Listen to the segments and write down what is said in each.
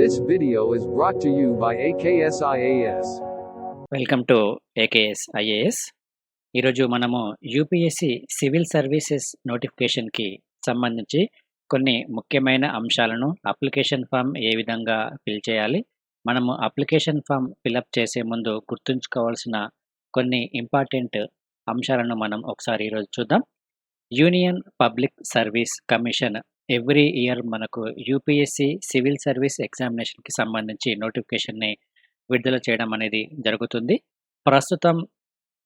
This video is brought to you by AKSIAS. Welcome to AKS IAS. ఈరోజు మనము UPSC civil services నోటిఫికేషన్కి సంబంధించి కొన్ని ముఖ్యమైన అంశాలను అప్లికేషన్ ఫామ్ ఏ విధంగా ఫిల్ చేయాలి, మనము అప్లికేషన్ ఫామ్ ఫిలప్ చేసే ముందు గుర్తుంచుకోవాల్సిన కొన్ని ఇంపార్టెంట్ అంశాలను మనం ఒకసారి ఈరోజు చూద్దాం. Union public service commission every year మనకు యూపీఎస్సి సివిల్ సర్వీస్ ఎగ్జామినేషన్కి సంబంధించి నోటిఫికేషన్ని విడుదల చేయడం అనేది జరుగుతుంది. ప్రస్తుతం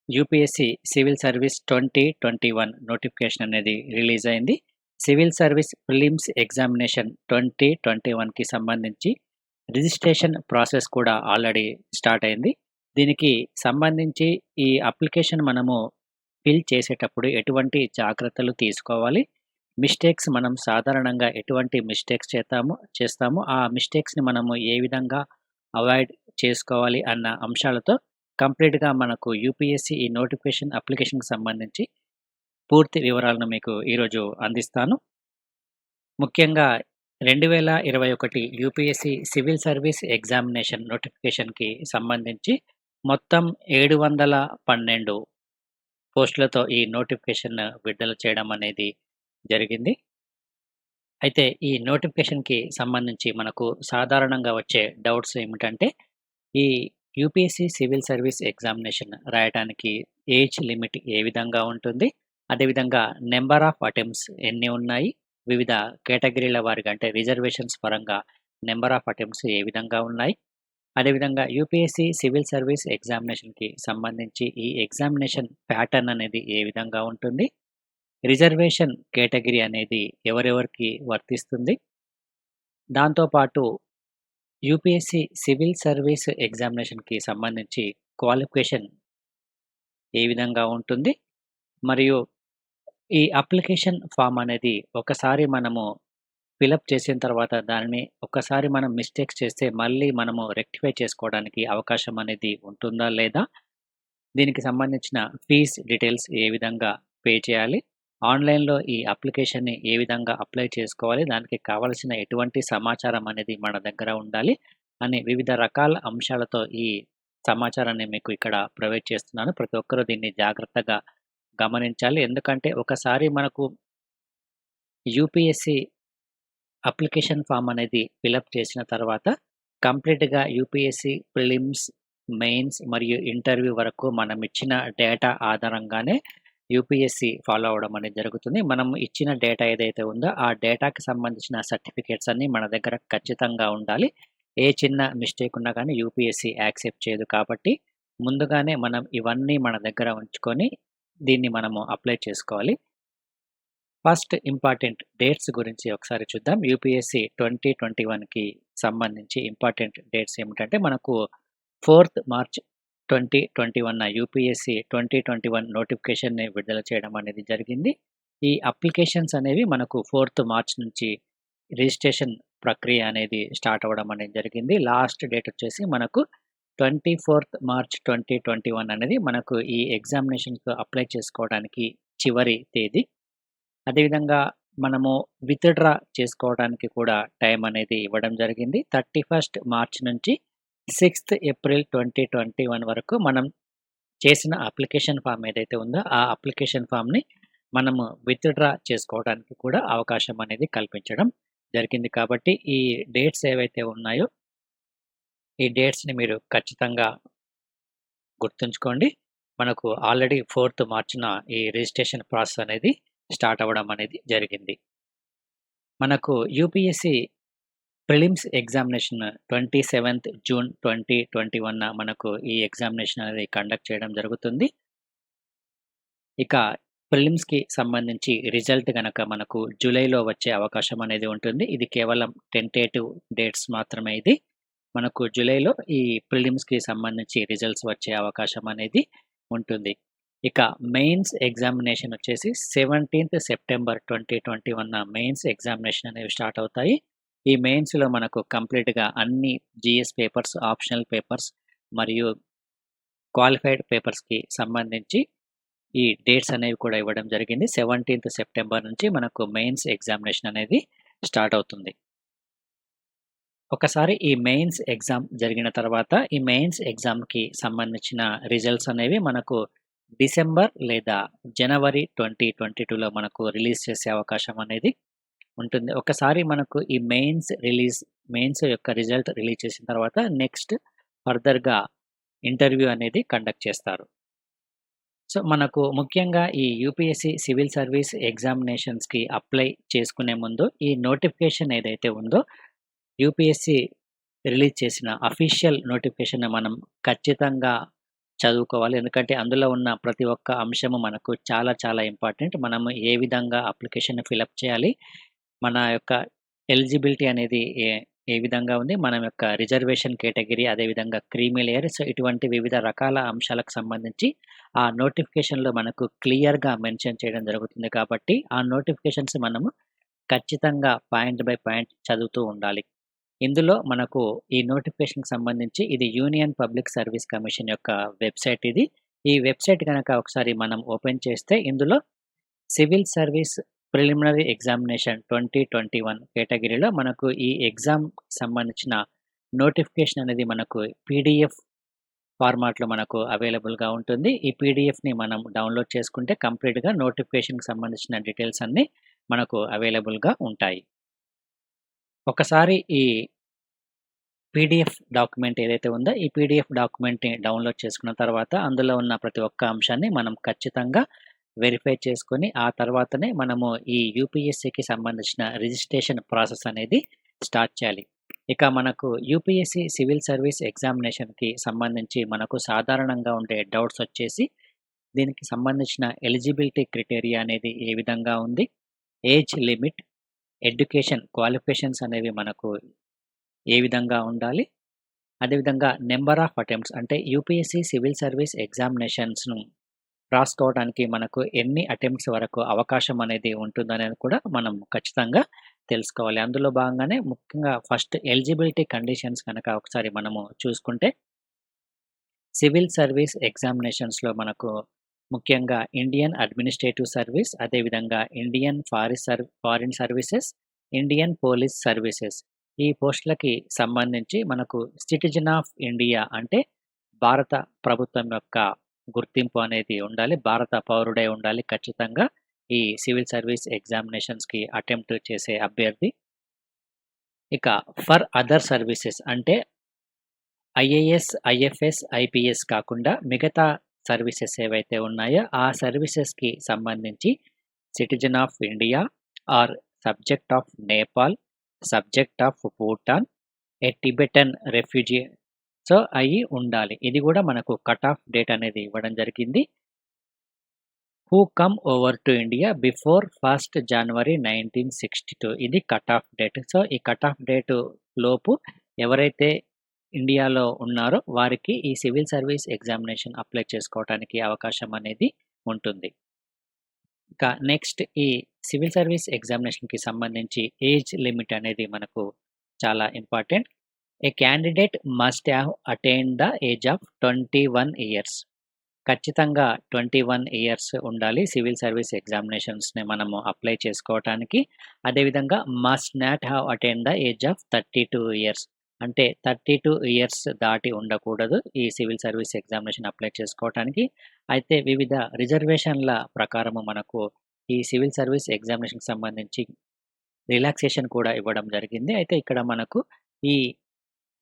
యూపీఎస్సి సివిల్ సర్వీస్ 2021 నోటిఫికేషన్ అనేది రిలీజ్ అయింది. సివిల్ సర్వీస్ ప్రిలిమ్స్ ఎగ్జామినేషన్ 2021కి సంబంధించి రిజిస్ట్రేషన్ ప్రాసెస్ కూడా ఆల్రెడీ స్టార్ట్ అయింది. దీనికి సంబంధించి ఈ అప్లికేషన్ మనము ఫిల్ చేసేటప్పుడు ఎటువంటి జాగ్రత్తలు తీసుకోవాలి, మిస్టేక్స్ మనం సాధారణంగా ఎటువంటి మిస్టేక్స్ చేస్తాము ఆ మిస్టేక్స్ని మనము ఏ విధంగా అవాయిడ్ చేసుకోవాలి అన్న అంశాలతో కంప్లీట్గా మనకు యూపీఎస్సి ఈ నోటిఫికేషన్ అప్లికేషన్కి సంబంధించి పూర్తి వివరాలను మీకు ఈరోజు అందిస్తాను. ముఖ్యంగా 2021 యూపీఎస్సి సివిల్ సర్వీస్ ఎగ్జామినేషన్ నోటిఫికేషన్కి సంబంధించి మొత్తం 712 పోస్టులతో ఈ నోటిఫికేషన్ విడుదల చేయడం అనేది జరిగింది. అయితే ఈ నోటిఫికేషన్కి సంబంధించి మనకు సాధారణంగా వచ్చే డౌట్స్ ఏమిటంటే, ఈ యూపీఎస్సి సివిల్ సర్వీస్ ఎగ్జామినేషన్ రాయడానికి ఏజ్ లిమిట్ ఏ విధంగా ఉంటుంది, అదేవిధంగా నెంబర్ ఆఫ్ అటెంప్ట్స్ ఎన్ని ఉన్నాయి, వివిధ కేటగిరీల వారిగా అంటే రిజర్వేషన్స్ పరంగా నెంబర్ ఆఫ్ అటెంప్ట్స్ ఏ విధంగా ఉన్నాయి, అదేవిధంగా యూపీఎస్సి సివిల్ సర్వీస్ ఎగ్జామినేషన్కి సంబంధించి ఈ ఎగ్జామినేషన్ ప్యాటర్న్ అనేది ఏ విధంగా ఉంటుంది, రిజర్వేషన్ కేటగిరీ అనేది ఎవరెవరికి వర్తిస్తుంది, దాంతోపాటు యూపీఎస్సి సివిల్ సర్వీస్ ఎగ్జామినేషన్కి సంబంధించి క్వాలిఫికేషన్ ఏ విధంగా ఉంటుంది, మరియు ఈ అప్లికేషన్ ఫామ్ అనేది ఒకసారి మనము ఫిలప్ చేసిన తర్వాత దానిని ఒకసారి మనం మిస్టేక్స్ చేస్తే మళ్ళీ మనము రెక్టిఫై చేసుకోవడానికి అవకాశం అనేది ఉంటుందా లేదా, దీనికి సంబంధించిన ఫీజ్ డీటెయిల్స్ ఏ విధంగా పే చేయాలి, ఆన్లైన్లో ఈ అప్లికేషన్ని ఏ విధంగా అప్లై చేసుకోవాలి, దానికి కావలసిన ఎటువంటి సమాచారం అనేది మన దగ్గర ఉండాలి అని వివిధ రకాల అంశాలతో ఈ సమాచారాన్ని మీకు ఇక్కడ ప్రొవైడ్ చేస్తున్నాను. ప్రతి ఒక్కరూ దీన్ని జాగ్రత్తగా గమనించాలి. ఎందుకంటే ఒకసారి మనకు యూపీఎస్సి అప్లికేషన్ ఫామ్ అనేది ఫిలప్ చేసిన తర్వాత కంప్లీట్గా యూపీఎస్సి ప్రిలిమ్స్, మెయిన్స్ మరియు ఇంటర్వ్యూ వరకు మనం ఇచ్చిన డేటా ఆధారంగానే యూపీఎస్సి ఫాలో అవ్వడం అనేది జరుగుతుంది. మనం ఇచ్చిన డేటా ఏదైతే ఉందో ఆ డేటాకి సంబంధించిన సర్టిఫికేట్స్ అన్నీ మన దగ్గర ఖచ్చితంగా ఉండాలి. ఏ చిన్న మిస్టేక్ ఉన్నా కానీ యూపీఎస్సి యాక్సెప్ట్ చేయదు. కాబట్టి ముందుగానే మనం ఇవన్నీ మన దగ్గర ఉంచుకొని దీన్ని మనము అప్లై చేసుకోవాలి. ఫస్ట్ ఇంపార్టెంట్ డేట్స్ గురించి ఒకసారి చూద్దాం. యూపీఎస్సి 2021కి సంబంధించి ఇంపార్టెంట్ డేట్స్ ఏమిటంటే, మనకు 4th మార్చ్ 2021 యూపీఎస్సి 2021 నోటిఫికేషన్ని విడుదల చేయడం అనేది జరిగింది. ఈ అప్లికేషన్స్ అనేవి మనకు 4th మార్చ్ నుంచి రిజిస్ట్రేషన్ ప్రక్రియ అనేది స్టార్ట్ అవ్వడం అనేది జరిగింది. లాస్ట్ డేట్ వచ్చేసి మనకు 24th మార్చ్ 2021 అనేది మనకు ఈ ఎగ్జామినేషన్కి అప్లై చేసుకోవడానికి చివరి తేదీ. అదేవిధంగా మనము విత్డ్రా చేసుకోవడానికి కూడా టైం అనేది ఇవ్వడం జరిగింది. 31st మార్చ్ నుంచి 6th ఏప్రిల్ 2021 వరకు మనం చేసిన అప్లికేషన్ ఫామ్ ఏదైతే ఉందో ఆ అప్లికేషన్ ఫామ్ని మనము విత్డ్రా చేసుకోవడానికి కూడా అవకాశం అనేది కల్పించడం జరిగింది. కాబట్టి ఈ డేట్స్ ఏవైతే ఉన్నాయో ఈ డేట్స్ని మీరు ఖచ్చితంగా గుర్తుంచుకోండి. మనకు ఆల్రెడీ 4th మార్చిన ఈ రిజిస్ట్రేషన్ ప్రాసెస్ అనేది స్టార్ట్ అవ్వడం అనేది జరిగింది. మనకు UPSC prelims examination 27th June 2021 మనకు ఈ ఎగ్జామినేషన్ అనేది కండక్ట్ చేయడం జరుగుతుంది. ఇక ప్రిలిమ్స్కి సంబంధించి రిజల్ట్ కనుక మనకు జూలైలో వచ్చే అవకాశం అనేది ఉంటుంది. ఇది కేవలం టెంటేటివ్ డేట్స్ మాత్రమే. ఇది మనకు జూలైలో ఈ ప్రిలిమ్స్కి సంబంధించి రిజల్ట్స్ వచ్చే అవకాశం అనేది ఉంటుంది. ఇక మెయిన్స్ ఎగ్జామినేషన్ వచ్చేసి 17th సెప్టెంబర్ 2021 మెయిన్స్ ఎగ్జామినేషన్ అనేవి స్టార్ట్ అవుతాయి. ఈ మెయిన్స్లో మనకు కంప్లీట్గా అన్ని జిఎస్ పేపర్స్, ఆప్షనల్ పేపర్స్ మరియు క్వాలిఫైడ్ పేపర్స్కి సంబంధించి ఈ డేట్స్ అనేవి కూడా ఇవ్వడం జరిగింది. 17th సెప్టెంబర్ నుంచి మనకు మెయిన్స్ ఎగ్జామినేషన్ అనేది స్టార్ట్ అవుతుంది. ఒకసారి ఈ మెయిన్స్ ఎగ్జామ్ జరిగిన తర్వాత, ఈ మెయిన్స్ ఎగ్జామ్‌కి సంబంధించిన రిజల్ట్స్ అనేవి మనకు డిసెంబర్ లేదా జనవరి 2022లో మనకు రిలీజ్ చేసే అవకాశం అనేది ఉంటుంది. ఒకసారి మనకు ఈ మెయిన్స్ యొక్క రిజల్ట్ రిలీజ్ చేసిన తర్వాత నెక్స్ట్ ఫర్దర్‌గా ఇంటర్వ్యూ అనేది కండక్ట్ చేస్తారు. సో, మనకు ముఖ్యంగా ఈ యూపీఎస్‌సి సివిల్ సర్వీస్ ఎగ్జామినేషన్స్‌కి అప్లై చేసుకునే ముందు ఈ నోటిఫికేషన్ ఏదైతే ఉందో యూపీఎస్‌సి రిలీజ్ చేసిన అఫీషియల్ నోటిఫికేషన్‌ని మనం ఖచ్చితంగా చదువుకోవాలి. ఎందుకంటే అందులో ఉన్న ప్రతి ఒక్క అంశము మనకు చాలా చాలా ఇంపార్టెంట్. మనము ఏ విధంగా అప్లికేషన్‌ని ఫిలప్ చేయాలి? మన యొక్క ఎలిజిబిలిటీ అనేది ఏ విధంగా ఉంది? మన యొక్క రిజర్వేషన్ కేటగిరీ, అదేవిధంగా క్రీమీ లేయర్. సో, ఇటువంటి వివిధ రకాల అంశాలకు సంబంధించి ఆ నోటిఫికేషన్‌లో మనకు క్లియర్‌గా మెన్షన్ చేయడం జరుగుతుంది కాబట్టి, ఆ నోటిఫికేషన్స్ మనము ఖచ్చితంగా పాయింట్ బై పాయింట్ చదువుతూ ఉండాలి. ఇందులో మనకు ఈ నోటిఫికేషన్‌కి సంబంధించి ఇది యూనియన్ పబ్లిక్ సర్వీస్ కమిషన్ యొక్క వెబ్‌సైట్ ఇది. ఈ వెబ్‌సైట్ గనక ఒకసారి మనం ఓపెన్ చేస్తే ఇందులో సివిల్ సర్వీస్ ప్రిలిమినరీ ఎగ్జామినేషన్ 2021 కేటగిరీలో మనకు ఈ ఎగ్జామ్‌కి సంబంధించిన నోటిఫికేషన్ అనేది మనకు పీడీఎఫ్ ఫార్మాట్‌లో మనకు అవైలబుల్‌గా ఉంటుంది. ఈ పీడీఎఫ్‌ని మనం డౌన్‌లోడ్ చేసుకుంటే కంప్లీట్‌గా నోటిఫికేషన్‌కి సంబంధించిన డీటెయిల్స్ అన్నీ మనకు అవైలబుల్‌గా ఉంటాయి. ఒకసారి ఈ పీడీఎఫ్ డాక్యుమెంట్ ఏదైతే ఉందో, ఈ పీడీఎఫ్ డాక్యుమెంట్‌ని డౌన్‌లోడ్ చేసుకున్న తర్వాత, అందులో ఉన్న ప్రతి ఒక్క అంశాన్ని మనం ఖచ్చితంగా వెరిఫై చేసుకొని, ఆ తర్వాతనే మనము ఈ యూపీఎస్‌సికి సంబంధించిన రిజిస్ట్రేషన్ ప్రాసెస్ అనేది స్టార్ట్ చేయాలి. ఇక మనకు యూపీఎస్‌సి సివిల్ సర్వీస్ ఎగ్జామినేషన్‌కి సంబంధించి మనకు సాధారణంగా ఉండే డౌట్స్ వచ్చేసి, దీనికి సంబంధించిన ఎలిజిబిలిటీ క్రైటీరియా అనేది ఏ విధంగా ఉంది? ఏజ్ లిమిట్, ఎడ్యుకేషన్ క్వాలిఫికేషన్స్ అనేవి మనకు ఏ విధంగా ఉండాలి? అదేవిధంగా నంబర్ ఆఫ్ అటెంప్ట్స్ అంటే యూపీఎస్‌సి సివిల్ సర్వీస్ ఎగ్జామినేషన్స్‌ను రాసుకోవడానికి మనకు ఎన్ని అటెంప్ట్స్ వరకు అవకాశం అనేది ఉంటుందనేది కూడా మనం ఖచ్చితంగా తెలుసుకోవాలి. అందులో భాగంగానే ముఖ్యంగా ఫస్ట్ ఎలిజిబిలిటీ కండిషన్స్ గనక ఒకసారి మనము చూసుకుంటే, సివిల్ సర్వీస్ ఎగ్జామినేషన్స్‌లో మనకు ముఖ్యంగా ఇండియన్ అడ్మినిస్ట్రేటివ్ సర్వీస్, అదేవిధంగా Indian foreign services, Indian police services ఈ పోస్టులకి సంబంధించి మనకు సిటిజన్ ఆఫ్ ఇండియా అంటే భారత ప్రభుత్వం యొక్క గుర్తింపు అనేది ఉండాలి. భారత పౌరుడై ఉండాలి ఖచ్చితంగా ఈ సివిల్ సర్వీస్ ఎగ్జామినేషన్స్‌కి అటెంప్ట్ చేసే అభ్యర్థి. ఇక ఫర్ అదర్ సర్వీసెస్ అంటే ఐఏఎస్, ఐఎఫ్ఎస్, ఐపీఎస్ కాకుండా మిగతా సర్వీసెస్ ఏవైతే ఉన్నాయో ఆ సర్వీసెస్‌కి సంబంధించి citizen of India or subject of Nepal, subject of Bhutan, a Tibetan refugee so, అయి ఉండాలి. ఇది గూడా మనకు కట్ ఆఫ్ డేట్ అనేది ఇవ్వడం జరిగింది. Who come over to India before 1st January 1962 ఇది కట్ ఆఫ్ డేట్. సో, ఈ కట్ ఆఫ్ డేట్ లోపు ఎవరైతే ఇండియాలో ఉన్నారో వారికి ఈ సివిల్ సర్వీస్ ఎగ్జామినేషన్ అప్లై చేసుకోవటానికి అవకాశం అనేది ఉంటుంది. ఇక నెక్స్ట్ ఈ సివిల్ సర్వీస్ ఎగ్జామినేషన్‌కి సంబంధించి ఏజ్ లిమిట్ అనేది మనకు చాలా important. A candidate must have attained the age of 21 years. ఖచ్చితంగా 21 ఇయర్స్ ఉండాలి సివిల్ సర్వీస్ ఎగ్జామినేషన్స్‌ని మనము అప్లై చేసుకోవటానికి. అదేవిధంగా must not have attained the age of 32 years. అంటే 32 ఇయర్స్ దాటి ఉండకూడదు ఈ సివిల్ సర్వీస్ ఎగ్జామినేషన్ అప్లై చేసుకోవటానికి. అయితే వివిధ రిజర్వేషన్‌ల ప్రకారము మనకు ఈ సివిల్ సర్వీస్ ఎగ్జామినేషన్‌కి సంబంధించి రిలాక్సేషన్ కూడా ఇవ్వడం జరిగింది. అయితే ఇక్కడ మనకు ఈ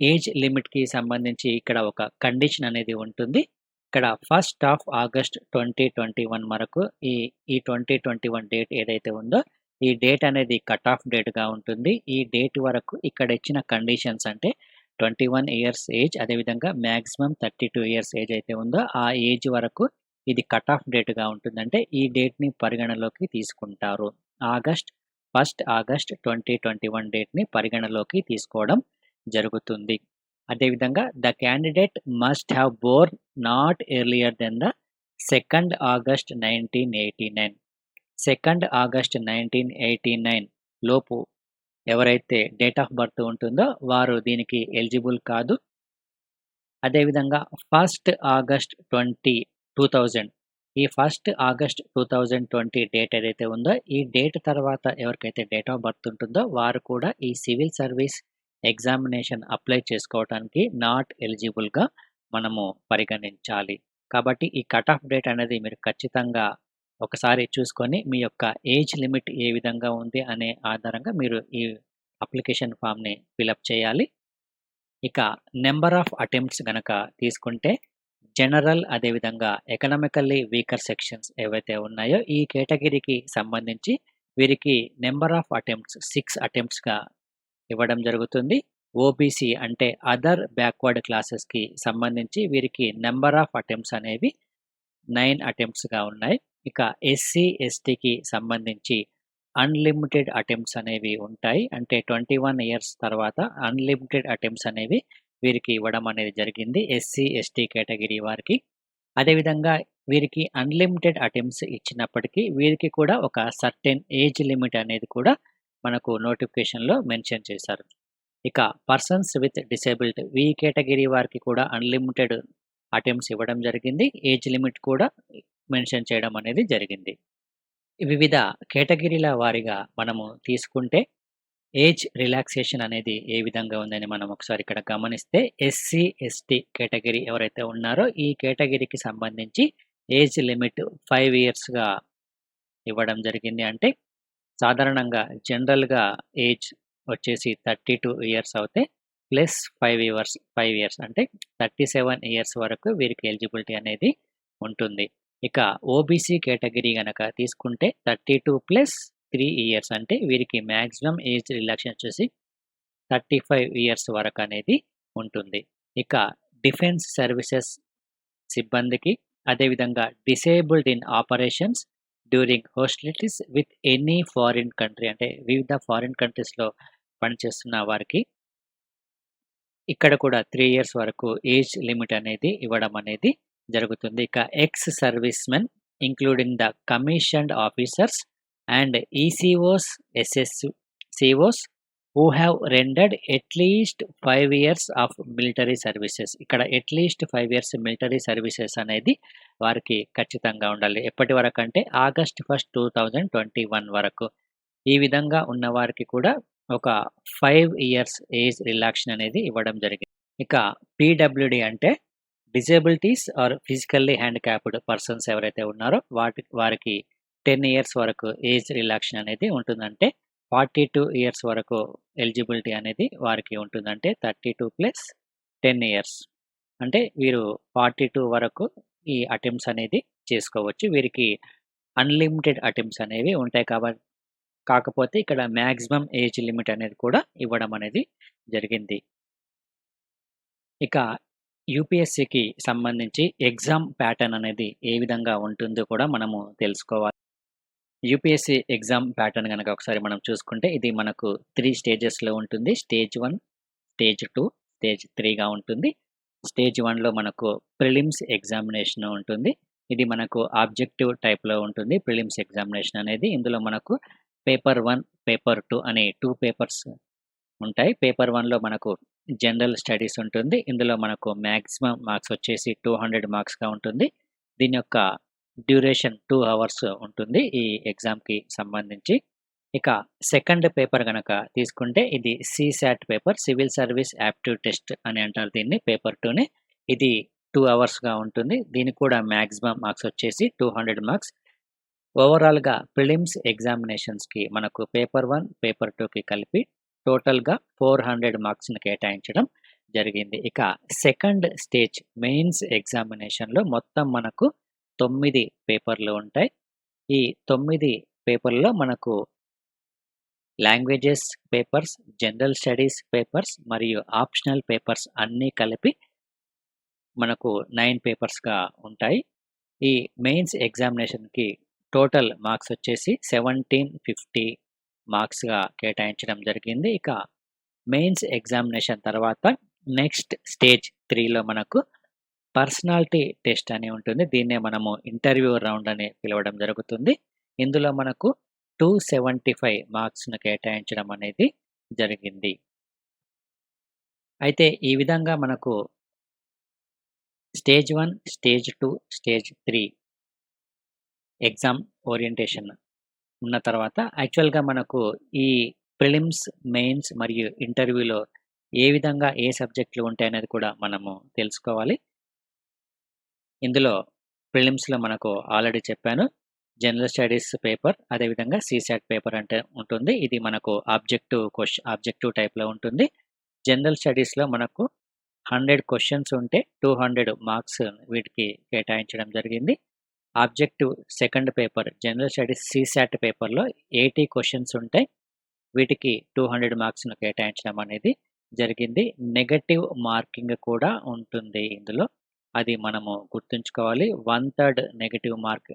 ఏజ్ లిమిట్‌కి సంబంధించి ఇక్కడ ఒక కండిషన్ అనేది ఉంటుంది. ఇక్కడ 1st August 2021 వరకు ఈ 2021 డేట్ ఏదైతే ఉందో, ఈ డేట్ అనేది కట్ ఆఫ్ డేట్‌గా ఉంటుంది. ఈ డేట్ వరకు ఇక్కడ ఇచ్చిన కండిషన్స్ అంటే 21 ఇయర్స్ ఏజ్ అదేవిధంగా మాక్సిమం 32 ఇయర్స్ ఏజ్ అయితే ఉందో, ఆ ఏజ్ వరకు ఇది కట్ ఆఫ్ డేట్‌గా ఉంటుంది. అంటే ఈ డేట్‌ని పరిగణలోకి తీసుకుంటారు. 1st August 2021 డేట్‌ని పరిగణలోకి తీసుకోవడం జరుగుతుంది. అదేవిధంగా the candidate must have born not earlier than the 2nd August 1989. 2nd August 1989 లోపు ఎవరైతే డేట్ ఆఫ్ బర్త్ ఉంటుందో వారు దీనికి ఎలిజిబుల్ కాదు. అదేవిధంగా 1st August 2000 ఈ 1st August 2020 డేట్ ఏదైతే ఉందో, ఈ డేట్ తర్వాత ఎవరికైతే డేట్ ఆఫ్ బర్త్ ఉంటుందో వారు కూడా ఈ సివిల్ సర్వీస్ ఎగ్జామినేషన్ అప్లై చేసుకోవటానికి నాట్ ఎలిజిబుల్‌గా మనము పరిగణించాలి. కాబట్టి ఈ కట్ ఆఫ్ డేట్ అనేది మీరు ఖచ్చితంగా ఒకసారి చూసుకొని మీ యొక్క ఏజ్ లిమిట్ ఏ విధంగా ఉంది అనే ఆధారంగా మీరు ఈ అప్లికేషన్ ఫామ్‌ని ఫిలప్ చేయాలి. ఇక నంబర్ ఆఫ్ అటెంప్ట్స్ గనక తీసుకుంటే జనరల్ అదేవిధంగా ఎకనామికల్లీ వీకర్ సెక్షన్స్ ఏవైతే ఉన్నాయో ఈ కేటగిరీకి సంబంధించి వీరికి నంబర్ ఆఫ్ అటెంప్ట్స్ 6 అటెంప్ట్స్‌గా ఇవ్వడం జరుగుతుంది. ఓబీసీ అంటే అదర్ బ్యాక్వర్డ్ క్లాసెస్‌కి సంబంధించి వీరికి నంబర్ ఆఫ్ అటెంప్ట్స్ అనేవి 9 అటెంప్ట్స్‌గా ఉన్నాయి. ఇక ఎస్సీ, ఎస్టీకి సంబంధించి అన్‌లిమిటెడ్ అటెంప్ట్స్ అనేవి ఉంటాయి. అంటే 21 ఇయర్స్ తర్వాత అన్‌లిమిటెడ్ అటెంప్ట్స్ అనేవి వీరికి ఇవ్వడం అనేది జరిగింది. ఎస్సీ, ఎస్టీ కేటగిరీ వారికి. అదేవిధంగా వీరికి అన్‌లిమిటెడ్ అటెంప్ట్స్ ఇచ్చినప్పటికీ వీరికి కూడా ఒక సర్టెన్ ఏజ్ లిమిట్ అనేది కూడా మనకు నోటిఫికేషన్‌లో మెన్షన్ చేశారు. ఇక పర్సన్స్ విత్ డిసేబిలిటీ ఈ కేటగిరీ వారికి కూడా అన్‌లిమిటెడ్ అటెంప్ట్స్ ఇవ్వడం జరిగింది. ఏజ్ లిమిట్ కూడా మెన్షన్ చేయడం అనేది జరిగింది. వివిధ కేటగిరీల వారీగా మనము తీసుకుంటే ఏజ్ రిలాక్సేషన్ అనేది ఏ విధంగా ఉందని మనం ఒకసారి ఇక్కడ గమనిస్తే ఎస్సీ, ఎస్టీ కేటగిరీ ఎవరైతే ఉన్నారో ఈ కేటగిరీకి సంబంధించి ఏజ్ లిమిట్ 5 ఇయర్స్‌గా ఇవ్వడం జరిగింది. అంటే సాధారణంగా జనరల్‌గా ఏజ్ వచ్చేసి 32 ఇయర్స్ అవుతే ప్లస్ 5 ఇయర్స్ అంటే 37 ఇయర్స్ వరకు వీరికి ఎలిజిబిలిటీ అనేది ఉంటుంది. ఇక ఓబీసీ కేటగిరీ గనక తీసుకుంటే 32 ప్లస్ 3 ఇయర్స్ అంటే వీరికి మాక్సిమం ఏజ్ రిలాక్సేషన్ వచ్చేసి 35 ఇయర్స్ వరకు అనేది ఉంటుంది. ఇక డిఫెన్స్ సర్వీసెస్ సిబ్బందికి అదేవిధంగా disabled in operations during hostilities with any foreign country అంటే వివిధ ఫారిన్ కంట్రీస్‌లో పనిచేస్తున్న వారికి ఇక్కడ కూడా 3 ఇయర్స్ వరకు ఏజ్ లిమిట్ అనేది ఇవ్వడం అనేది జరుగుతుంది. ఇక ex servicemen including the commissioned officers and ECOs, ఎస్ఎస్‌సిఓస్ who have rendered at least 5 years of military services. ఇక్కడ అట్‌లీస్ట్ 5 ఇయర్స్ మిలిటరీ సర్వీసెస్ అనేది వారికి ఖచ్చితంగా ఉండాలి. ఎప్పటి వరకంటే ఆగస్ట్ 1, 2021 వరకు. ఈ విధంగా ఉన్న వారికి కూడా ఒక 5 ఇయర్స్ ఏజ్ రిలాక్సేషన్ అనేది ఇవ్వడం జరిగింది. ఇక పీడబ్ల్యూడీ అంటే disabilities or physically handicapped persons ఎవరైతే ఉన్నారో వారికి 10 ఇయర్స్ వరకు ఏజ్ రిలాక్సేషన్ అనేది ఉంటుందంటే 42 ఇయర్స్ వరకు ఎలిజిబిలిటీ అనేది వారికి ఉంటుందంటే 32 ప్లస్ 10 ఇయర్స్ అంటే వీరు 42 వరకు ఈ అటెంప్ట్స్ అనేది చేసుకోవచ్చు. వీరికి అన్‌లిమిటెడ్ అటెంప్ట్స్ అనేవి ఉంటాయి కాకపోతే ఇక్కడ మాక్సిమం ఏజ్ లిమిట్ అనేది కూడా ఇవ్వడం అనేది జరిగింది. ఇక యూపీఎస్సీకి సంబంధించి ఎగ్జామ్ ప్యాటర్న్ అనేది ఏ విధంగా ఉంటుందో కూడా మనము తెలుసుకోవాలి. యూపీఎస్సీ ఎగ్జామ్ ప్యాటర్న్ గనక ఒకసారి మనం చూసుకుంటే ఇది మనకు 3 స్టేజెస్‌లో ఉంటుంది. స్టేజ్ 1, స్టేజ్ 2, స్టేజ్ 3గా ఉంటుంది. స్టేజ్ 1లో మనకు ప్రిలిమ్స్ ఎగ్జామినేషన్ ఉంటుంది. ఇది మనకు ఆబ్జెక్టివ్ టైప్‌లో ఉంటుంది ప్రిలిమ్స్ ఎగ్జామినేషన్ అనేది. ఇందులో మనకు పేపర్ 1, పేపర్ 2 అనే 2 పేపర్స్ ఉంటాయి. పేపర్ 1లో మనకు జనరల్ స్టడీస్ ఉంటుంది. ఇందులో మనకు మాక్సిమం మార్క్స్ వచ్చేసి 200 మార్క్స్‌గా ఉంటుంది. దీని యొక్క డ్యూరేషన్ 2 అవర్స్ ఉంటుంది ఈ ఎగ్జామ్‌కి సంబంధించి. ఇక సెకండ్ పేపర్ గనక తీసుకుంటే ఇది CSAT paper civil service aptitude test అని అంటారు దీన్ని పేపర్ 2ని. ఇది 2 అవర్స్‌గా ఉంటుంది. దీనికి కూడా మాక్సిమం మార్క్స్ వచ్చేసి 200 మార్క్స్. ఓవరాల్‌గా ప్రిలిమ్స్ ఎగ్జామినేషన్స్‌కి మనకు పేపర్ 1, పేపర్ 2కి కలిపి టోటల్‌గా 400 మార్క్స్‌ని కేటాయించడం జరిగింది. ఇక సెకండ్ స్టేజ్ మెయిన్స్ ఎగ్జామినేషన్‌లో మొత్తం మనకు 9 పేపర్‌లు ఉంటాయి. ఈ 9 పేపర్‌లో మనకు languages papers, general studies papers మరియు ఆప్షనల్ పేపర్స్ అన్నీ కలిపి మనకు 9 పేపర్స్‌గా ఉంటాయి. ఈ మెయిన్స్ ఎగ్జామినేషన్‌కి టోటల్ మార్క్స్ వచ్చేసి 1750 మార్క్స్‌గా కేటాయించడం జరిగింది. ఇక మెయిన్స్ ఎగ్జామినేషన్ తర్వాత నెక్స్ట్ స్టేజ్ 3లో మనకు పర్సనాలిటీ టెస్ట్ అని ఉంటుంది. దీన్నే మనము ఇంటర్వ్యూ రౌండ్ అని పిలవడం జరుగుతుంది. ఇందులో మనకు 275 మార్క్స్‌ను కేటాయించడం అనేది జరిగింది. అయితే ఈ విధంగా మనకు stage 1, stage 2, stage 3 exam orientation ఉన్న తర్వాత యాక్చువల్‌గా మనకు ఈ ప్రిలిమ్స్, మెయిన్స్ మరియు ఇంటర్వ్యూలో ఏ విధంగా ఏ సబ్జెక్టులు ఉంటాయనేది కూడా మనము తెలుసుకోవాలి. ఇందులో ప్రిలిమ్స్‌లో మనకు ఆల్రెడీ చెప్పాను. జనరల్ స్టడీస్ పేపర్, అదేవిధంగా సీసాట్ పేపర్ అంటే ఉంటుంది. ఇది మనకు ఆబ్జెక్టివ్ టైప్‌లో ఉంటుంది. జనరల్ స్టడీస్‌లో మనకు 100 క్వెషన్స్ ఉంటే 200 మార్క్స్ వీటికి కేటాయించడం జరిగింది. Objective second paper general studies CSAT పేపర్‌లో 80 క్వెషన్స్ ఉంటాయి. వీటికి 200 మార్క్స్‌ను కేటాయించడం అనేది జరిగింది. నెగెటివ్ మార్కింగ్ కూడా ఉంటుంది ఇందులో. అది మనము గుర్తుంచుకోవాలి. 1/3 నెగెటివ్ మార్క్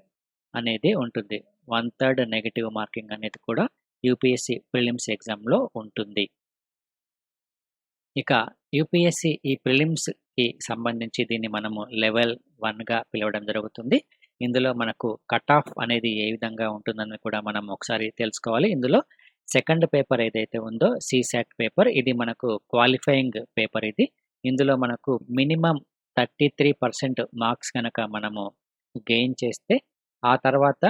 అనేది ఉంటుంది. 1/3 నెగెటివ్ మార్కింగ్ అనేది కూడా యూపీఎస్సీ ప్రిలిమ్స్ ఎగ్జామ్‌లో ఉంటుంది. ఇక యూపీఎస్సీ ఈ ప్రిలిమ్స్‌కి సంబంధించి దీన్ని మనము లెవెల్ 1గా పిలవడం జరుగుతుంది. ఇందులో మనకు కట్ ఆఫ్ అనేది ఏ విధంగా ఉంటుందని కూడా మనం ఒకసారి తెలుసుకోవాలి. ఇందులో సెకండ్ పేపర్ ఏదైతే ఉందో సీసాట్ పేపర్, ఇది మనకు క్వాలిఫైయింగ్ పేపర్ ఇది. ఇందులో మనకు మినిమమ్ 33% మార్క్స్ గనక మనము గెయిన్ చేస్తే, ఆ తర్వాత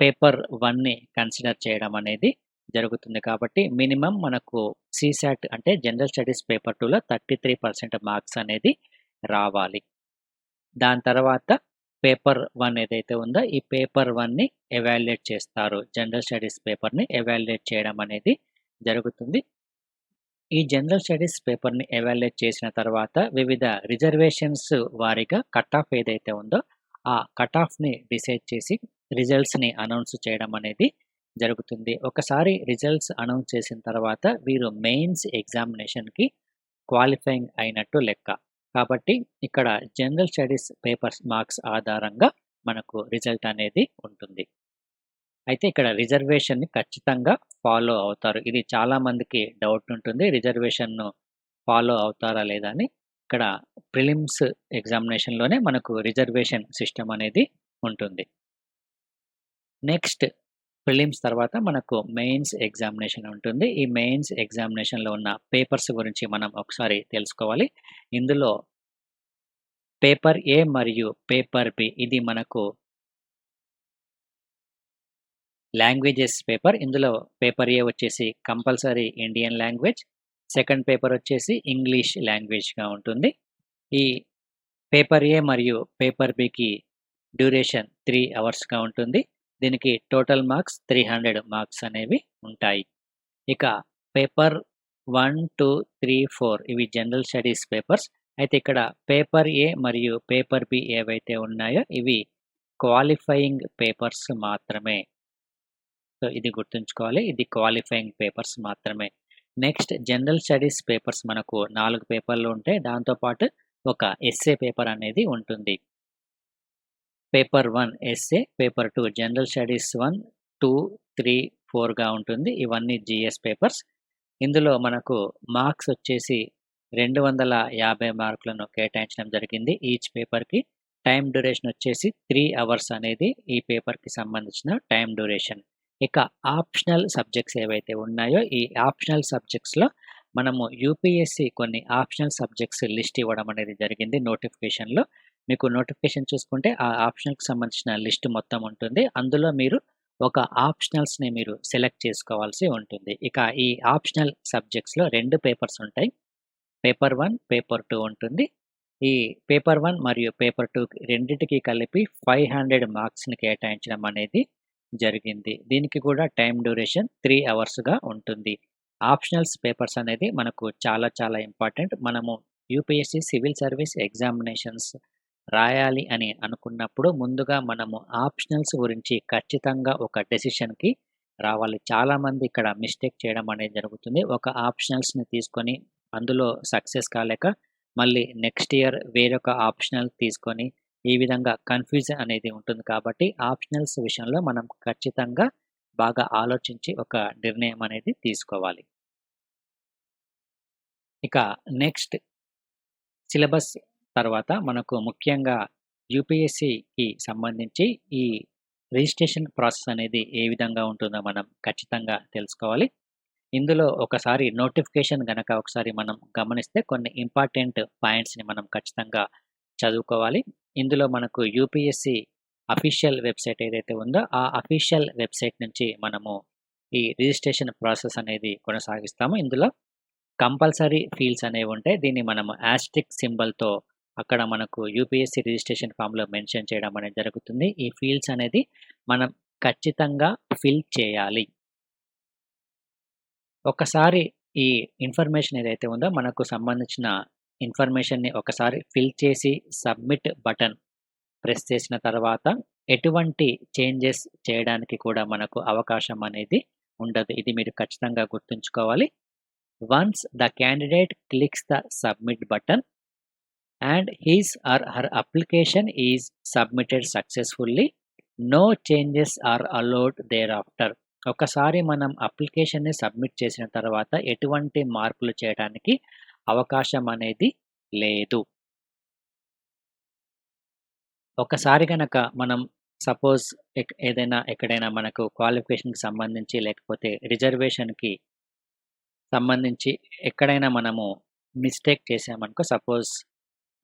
పేపర్ 1ని కన్సిడర్ చేయడం అనేది జరుగుతుంది. కాబట్టి మినిమమ్ మనకు సీసాట్ అంటే జనరల్ స్టడీస్ పేపర్ 2లో 33% మార్క్స్ అనేది రావాలి. దాని తర్వాత పేపర్ 1 ఏదైతే ఉందో ఈ పేపర్ 1ని ఎవాల్యుయేట్ చేస్తారు. జనరల్ స్టడీస్ పేపర్‌ని ఎవాల్యుయేట్ చేయడం అనేది జరుగుతుంది. ఈ జనరల్ స్టడీస్ పేపర్‌ని ఎవాల్యుయేట్ చేసిన తర్వాత వివిధ రిజర్వేషన్స్ వారీగా కట్ ఆఫ్ ఏదైతే ఉందో ఆ కట్ ఆఫ్‌ని డిసైడ్ చేసి రిజల్ట్స్‌ని అనౌన్స్ చేయడం అనేది జరుగుతుంది. ఒకసారి రిజల్ట్స్ అనౌన్స్ చేసిన తర్వాత వీరు మెయిన్స్ ఎగ్జామినేషన్‌కి క్వాలిఫైయింగ్ అయినట్టు లెక్క. కాబట్టి ఇక్కడ జనరల్ స్టడీస్ పేపర్స్ మార్క్స్ ఆధారంగా మనకు రిజల్ట్ అనేది ఉంటుంది. అయితే ఇక్కడ రిజర్వేషన్‌ని ఖచ్చితంగా ఫాలో అవుతారు. ఇది చాలా మందికి డౌట్ ఉంటుంది. రిజర్వేషన్‌ను ఫాలో అవుతారా లేదా అని. ఇక్కడ ప్రిలిమ్స్ ఎగ్జామినేషన్‌లోనే మనకు రిజర్వేషన్ సిస్టమ్ అనేది ఉంటుంది. నెక్స్ట్ ప్రిలిమ్స్ తర్వాత మనకు మెయిన్స్ ఎగ్జామినేషన్ ఉంటుంది. ఈ మెయిన్స్ ఎగ్జామినేషన్‌లో ఉన్న పేపర్స్ గురించి మనం ఒకసారి తెలుసుకోవాలి. ఇందులో పేపర్ ఏ మరియు పేపర్ బి ఇది మనకు లాంగ్వేజెస్ పేపర్. ఇందులో పేపర్ ఏ వచ్చేసి compulsory Indian language. Second paper వచ్చేసి ఇంగ్లీష్ లాంగ్వేజ్‌గా ఉంటుంది. ఈ పేపర్ ఏ మరియు పేపర్ బికి డ్యూరేషన్ 3 అవర్స్‌గా ఉంటుంది. దీనికి టోటల్ మార్క్స్ 300 మార్క్స్ అనేవి ఉంటాయి. ఇక పేపర్ 1, 2, 3, 4 ఇవి జనరల్ స్టడీస్ పేపర్స్. అయితే ఇక్కడ పేపర్ ఏ మరియు పేపర్ బి ఏవైతే ఉన్నాయో ఇవి క్వాలిఫైయింగ్ పేపర్స్ మాత్రమే. సో, ఇది గుర్తుంచుకోవాలి. ఇది క్వాలిఫైయింగ్ పేపర్స్ మాత్రమే. నెక్స్ట్ జనరల్ స్టడీస్ పేపర్స్ మనకు 4 పేపర్లు ఉంటాయి. దాంతో పాటు ఒక ఎస్సే పేపర్ అనేది ఉంటుంది. Paper 1 essay, paper 2 general studies 1, 2, 3, 4గా ఉంటుంది. ఇవన్నీ జీఎస్ పేపర్స్. ఇందులో మనకు మార్క్స్ వచ్చేసి 250 మార్కులను కేటాయించడం జరిగింది ఈచ్ పేపర్‌కి. టైమ్ డ్యూరేషన్ వచ్చేసి 3 అవర్స్ అనేది ఈ పేపర్‌కి సంబంధించిన టైమ్ డ్యూరేషన్. ఇక ఆప్షనల్ సబ్జెక్ట్స్ ఏవైతే ఉన్నాయో ఈ ఆప్షనల్ సబ్జెక్ట్స్‌లో మనము యూపీఎస్సీ కొన్ని ఆప్షనల్ సబ్జెక్ట్స్ లిస్ట్ ఇవ్వడం అనేది జరిగింది నోటిఫికేషన్‌లో. మీకు నోటిఫికేషన్ చూసుకుంటే ఆ ఆప్షనల్‌కి సంబంధించిన లిస్ట్ మొత్తం ఉంటుంది. అందులో మీరు ఒక ఆప్షనల్స్‌ని మీరు సెలెక్ట్ చేసుకోవాల్సి ఉంటుంది. ఇక ఈ ఆప్షనల్ సబ్జెక్ట్స్‌లో 2 పేపర్స్ ఉంటాయి. పేపర్ 1, పేపర్ 2 ఉంటుంది. ఈ పేపర్ 1 మరియు పేపర్ 2 రెండిటికి కలిపి 500 మార్క్స్‌ని కేటాయించడం అనేది జరిగింది. దీనికి కూడా టైమ్ డ్యూరేషన్ 3 అవర్స్‌గా ఉంటుంది. ఆప్షనల్స్ పేపర్స్ అనేది మనకు చాలా చాలా ఇంపార్టెంట్. మనము యూపీఎస్సీ సివిల్ సర్వీస్ ఎగ్జామినేషన్స్ రాయాలి అని అనుకున్నప్పుడు ముందుగా మనము ఆప్షనల్స్ గురించి ఖచ్చితంగా ఒక డెసిషన్‌కి రావాలి. చాలామంది ఇక్కడ మిస్టేక్ చేయడం అనేది జరుగుతుంది. ఒక ఆప్షనల్స్‌ని తీసుకొని అందులో సక్సెస్ కాలేక మళ్ళీ నెక్స్ట్ ఇయర్ వేరొక ఆప్షనల్ తీసుకొని ఈ విధంగా కన్‌ఫ్యూజన్ అనేది ఉంటుంది. కాబట్టి ఆప్షనల్స్ విషయంలో మనం ఖచ్చితంగా బాగా ఆలోచించి ఒక నిర్ణయం అనేది తీసుకోవాలి. ఇక నెక్స్ట్ సిలబస్ తర్వాత మనకు ముఖ్యంగా యూపీఎస్సీకి సంబంధించి ఈ రిజిస్ట్రేషన్ ప్రాసెస్ అనేది ఏ విధంగా ఉంటుందో మనం ఖచ్చితంగా తెలుసుకోవాలి. ఇందులో ఒకసారి నోటిఫికేషన్ గనక ఒకసారి మనం గమనిస్తే కొన్ని ఇంపార్టెంట్ పాయింట్స్‌ని మనం ఖచ్చితంగా చదువుకోవాలి. ఇందులో మనకు యూపీఎస్సీ అఫీషియల్ వెబ్‌సైట్ ఏదైతే ఉందో ఆ అఫీషియల్ వెబ్‌సైట్ నుంచి మనము ఈ రిజిస్ట్రేషన్ ప్రాసెస్ అనేది కొనసాగిస్తాము. ఇందులో కంపల్సరీ ఫీల్డ్స్ అనేవుంటాయి. దీన్ని మనము యాస్టరిస్క్ సింబల్‌తో అక్కడ మనకు యూపీఎస్‌సీ రిజిస్ట్రేషన్ ఫామ్‌లో మెన్షన్ చేయడం అనేది జరుగుతుంది. ఈ ఫీల్డ్స్ అనేది మనం ఖచ్చితంగా ఫిల్ చేయాలి. ఒకసారి ఈ ఇన్ఫర్మేషన్ ఏదైతే ఉందో మనకు సంబంధించిన ఇన్ఫర్మేషన్‌ని ఒకసారి ఫిల్ చేసి సబ్మిట్ బటన్ ప్రెస్ చేసిన తర్వాత ఎటువంటి చేంజెస్ చేయడానికి కూడా మనకు అవకాశం అనేది ఉండదు. ఇది మీరు ఖచ్చితంగా గుర్తుంచుకోవాలి. Once the candidate clicks the submit button and his or her application is submitted successfully, no changes are allowed thereafter. ఒకసారి మనం అప్లికేషన్‌ని సబ్మిట్ చేసిన తర్వాత ఎటువంటి మార్పులు చేయడానికి అవకాశం అనేది లేదు. ఒకసారి గనక మనం సపోజ్ ఏదైనా ఎక్కడైనా మనకు క్వాలిఫికేషన్‌కి సంబంధించి లేకపోతే రిజర్వేషన్‌కి సంబంధించి ఎక్కడైనా మనము మిస్టేక్ చేశామనుకో, సపోజ్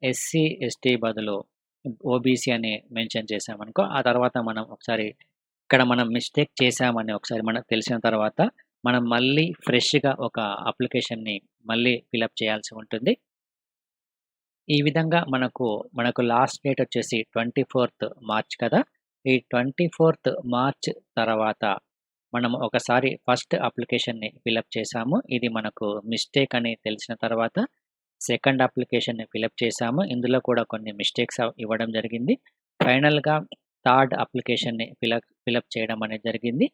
ఎస్సీ, ఎస్టీ బదులు ఓబీసీ అని మెన్షన్ చేశామనుకో, ఆ తర్వాత మనం ఒకసారి ఇక్కడ మనం మిస్టేక్ చేశామని ఒకసారి మనకు తెలిసిన తర్వాత మనం మళ్ళీ ఫ్రెష్‌గా ఒక అప్లికేషన్‌ని మళ్ళీ ఫిలప్ చేయాల్సి ఉంటుంది. ఈ విధంగా మనకు లాస్ట్ డేట్ వచ్చేసి 24th మార్చ్ కదా! ఈ 24th మార్చ్ తర్వాత మనం ఒకసారి ఫస్ట్ అప్లికేషన్‌ని ఫిలప్ చేశాము. ఇది మనకు మిస్టేక్ అని తెలిసిన తర్వాత సెకండ్ అప్లికేషన్‌ని ఫిలప్ చేశాము. ఇందులో కూడా కొన్ని మిస్టేక్స్ ఇవ్వడం జరిగింది. ఫైనల్‌గా థర్డ్ అప్లికేషన్‌ని ఫిలప్ చేయడం అనేది జరిగింది.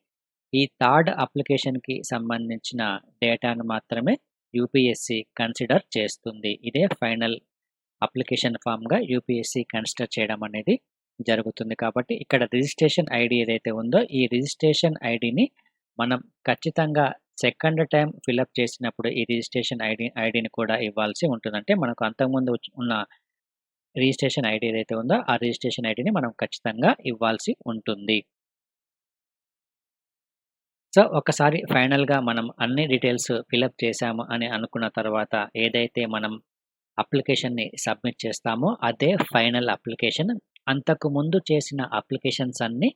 ఈ థర్డ్ అప్లికేషన్‌కి సంబంధించిన డేటాను మాత్రమే యూపీఎస్‌సీ కన్సిడర్ చేస్తుంది. ఇదే ఫైనల్ అప్లికేషన్ ఫామ్‌గా యూపీఎస్‌సీ కన్సిడర్ చేయడం అనేది జరుగుతుంది. కాబట్టి ఇక్కడ రిజిస్ట్రేషన్ ఐడీ ఏదైతే ఉందో, ఈ రిజిస్ట్రేషన్ ఐడీని మనం ఖచ్చితంగా సెకండ్ టైమ్ ఫిలప్ చేసినప్పుడు ఈ రిజిస్ట్రేషన్ ఐడీని కూడా ఇవ్వాల్సి ఉంటుంది. అంటే మనకు అంతకుముందు ఉన్న రిజిస్ట్రేషన్ ఐడీ ఏదైతే ఉందో, ఆ రిజిస్ట్రేషన్ ఐడీని మనం ఖచ్చితంగా ఇవ్వాల్సి ఉంటుంది. సో, ఒకసారి ఫైనల్‌గా మనం అన్ని డీటెయిల్స్ ఫిలప్ చేశాము అని అనుకున్న తర్వాత ఏదైతే మనం అప్లికేషన్‌ని సబ్మిట్ చేస్తామో అదే ఫైనల్ అప్లికేషన్. అంతకు ముందు చేసిన అప్లికేషన్స్ అన్నీ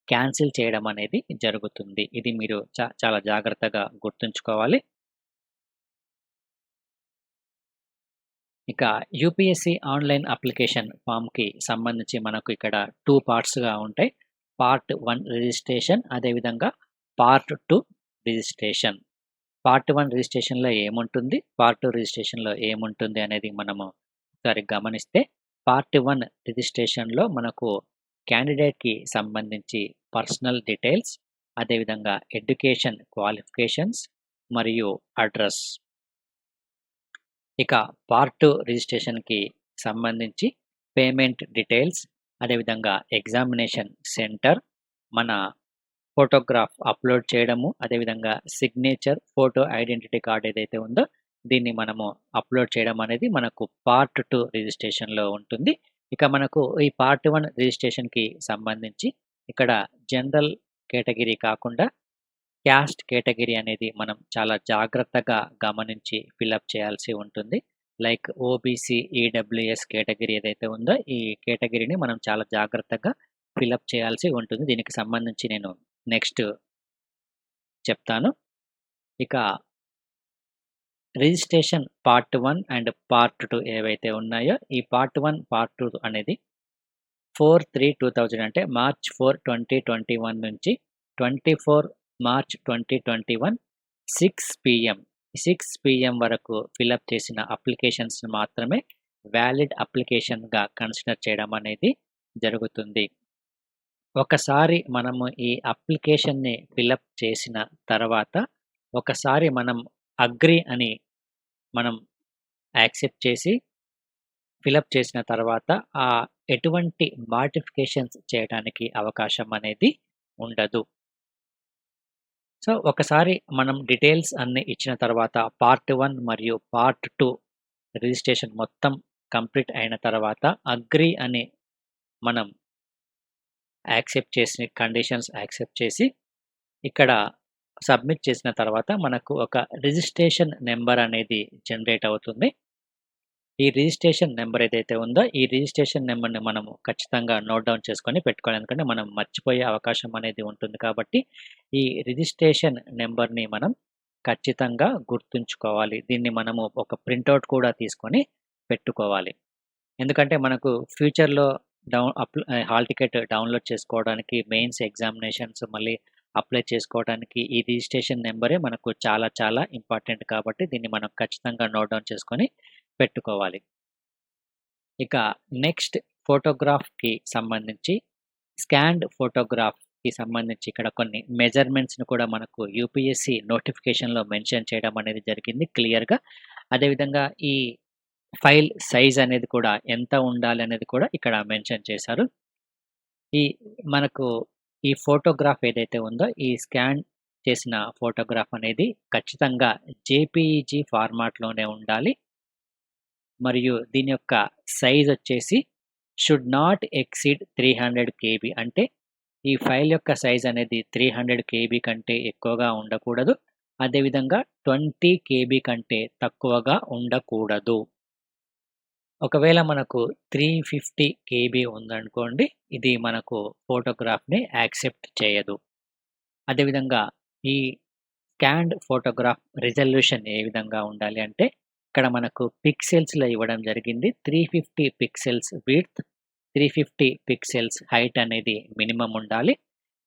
క్యాన్సిల్ చేయడం అనేది జరుగుతుంది. ఇది మీరు చాలా జాగ్రత్తగా గుర్తుంచుకోవాలి. ఇక యూపీఎస్‌సీ ఆన్‌లైన్ అప్లికేషన్ ఫామ్‌కి సంబంధించి మనకు ఇక్కడ 2 పార్ట్స్‌గా ఉంటాయి. పార్ట్ 1 రిజిస్ట్రేషన్, అదేవిధంగా పార్ట్ 2 రిజిస్ట్రేషన్. పార్ట్ 1 రిజిస్ట్రేషన్‌లో ఏముంటుంది? పార్ట్ 2 రిజిస్ట్రేషన్‌లో ఏముంటుంది అనేది మనము ఒకసారి గమనిస్తే, పార్ట్ 1 రిజిస్ట్రేషన్‌లో మనకు క్యాండిడేట్‌కి సంబంధించి పర్సనల్ డీటెయిల్స్, అదేవిధంగా ఎడ్యుకేషన్ క్వాలిఫికేషన్స్ మరియు అడ్రస్. ఇక పార్ట్ 2 రిజిస్ట్రేషన్‌కి సంబంధించి పేమెంట్ డీటెయిల్స్, అదేవిధంగా ఎగ్జామినేషన్ సెంటర్, మన ఫోటోగ్రాఫ్ అప్‌లోడ్ చేయడము, అదేవిధంగా సిగ్నేచర్, ఫోటో ఐడెంటిటీ కార్డ్ ఏదైతే ఉందో దీన్ని మనము అప్‌లోడ్ చేయడం అనేది మనకు పార్ట్ 2 రిజిస్ట్రేషన్‌లో ఉంటుంది. ఇక మనకు ఈ పార్ట్ 1 రిజిస్ట్రేషన్‌కి సంబంధించి ఇక్కడ జనరల్ కేటగిరీ కాకుండా క్యాస్ట్ కేటగిరీ అనేది మనం చాలా జాగ్రత్తగా గమనించి ఫిలప్ చేయాల్సి ఉంటుంది. లైక్ ఓబీసీ, ఈడబ్ల్యూఎస్ కేటగిరీ ఏదైతే ఉందో ఈ కేటగిరీని మనం చాలా జాగ్రత్తగా ఫిలప్ చేయాల్సి ఉంటుంది. దీనికి సంబంధించి నేను నెక్స్ట్ చెప్తాను. ఇక రిజిస్ట్రేషన్ పార్ట్ 1 అండ్ పార్ట్ 2 ఏవైతే ఉన్నాయో, ఈ పార్ట్ 1, పార్ట్ 2 అనేది 4/3/2000 అంటే మార్చ్ 4, 2021 నుంచి 24 మార్చ్ 2021 6 PM వరకు ఫిలప్ చేసిన అప్లికేషన్స్ మాత్రమే వ్యాలిడ్ అప్లికేషన్‌గా కన్సిడర్ చేయడం అనేది జరుగుతుంది. ఒకసారి మనము ఈ అప్లికేషన్‌ని ఫిలప్ చేసిన తర్వాత, ఒకసారి మనం అగ్రీ అని మనం యాక్సెప్ట్ చేసి ఫిలప్ చేసిన తర్వాత ఎటువంటి మోడిఫికేషన్స్ చేయడానికి అవకాశం అనేది ఉండదు. సో, ఒకసారి మనం డీటెయిల్స్ అన్నీ ఇచ్చిన తర్వాత పార్ట్ 1 మరియు పార్ట్ 2 రిజిస్ట్రేషన్ మొత్తం కంప్లీట్ అయిన తర్వాత అగ్రీ అని మనం కండిషన్స్ యాక్సెప్ట్ చేసి ఇక్కడ సబ్మిట్ చేసిన తర్వాత మనకు ఒక రిజిస్ట్రేషన్ నంబర్ అనేది జనరేట్ అవుతుంది. ఈ రిజిస్ట్రేషన్ నంబర్ ఏదైతే ఉందో, ఈ రిజిస్ట్రేషన్ నంబర్‌ని మనము ఖచ్చితంగా నోట్ డౌన్ చేసుకొని పెట్టుకోవాలి. ఎందుకంటే మనం మర్చిపోయే అవకాశం అనేది ఉంటుంది కాబట్టి, ఈ రిజిస్ట్రేషన్ నంబర్‌ని మనం ఖచ్చితంగా గుర్తుంచుకోవాలి. దీన్ని మనము ఒక ప్రింటౌట్ కూడా తీసుకొని పెట్టుకోవాలి. ఎందుకంటే మనకు ఫ్యూచర్‌లో హాల్ టికెట్ డౌన్‌లోడ్ చేసుకోవడానికి, మెయిన్స్ ఎగ్జామినేషన్స్ మళ్ళీ అప్లై చేసుకోవడానికి ఈ రిజిస్ట్రేషన్ నంబరే మనకు చాలా చాలా ఇంపార్టెంట్ కాబట్టి దీన్ని మనం ఖచ్చితంగా నోట్ డౌన్ చేసుకొని పెట్టుకోవాలి. ఇక నెక్స్ట్ ఫోటోగ్రాఫ్‌కి సంబంధించి స్కాన్డ్ ఫోటోగ్రాఫ్‌కి సంబంధించి ఇక్కడ కొన్ని మెజర్‌మెంట్స్‌ని కూడా మనకు యూపీఎస్‌సి నోటిఫికేషన్‌లో మెన్షన్ చేయడం అనేది జరిగింది క్లియర్‌గా. అదేవిధంగా ఈ ఫైల్ సైజ్ అనేది కూడా ఎంత ఉండాలనేది కూడా ఇక్కడ మెన్షన్ చేశారు. ఈ మనకు ఈ ఫోటోగ్రాఫ్ ఏదైతే ఉందో ఈ స్కాన్ చేసిన ఫోటోగ్రాఫ్ అనేది ఖచ్చితంగా జేపీఈజీ ఫార్మాట్‌లోనే ఉండాలి. మరియు దీని యొక్క సైజ్ వచ్చేసి షుడ్ నాట్ ఎక్సీడ్ 300 కేబీ. అంటే ఈ ఫైల్ యొక్క సైజ్ అనేది 300 కేబీ కంటే ఎక్కువగా ఉండకూడదు. అదేవిధంగా 20 కేబీ కంటే తక్కువగా ఉండకూడదు. ఒకవేళ మనకు 350 కేబీ ఉందనుకోండి, ఇది మనకు ఫోటోగ్రాఫ్‌ని యాక్సెప్ట్ చేయదు. అదేవిధంగా ఈ స్కాన్డ్ ఫోటోగ్రాఫ్ రిజల్యూషన్ ఏ విధంగా ఉండాలి అంటే, ఇక్కడ మనకు పిక్సెల్స్‌లో ఇవ్వడం జరిగింది. 350 పిక్సెల్స్ విడ్త్, 350 పిక్సెల్స్ హైట్ అనేది మినిమమ్ ఉండాలి.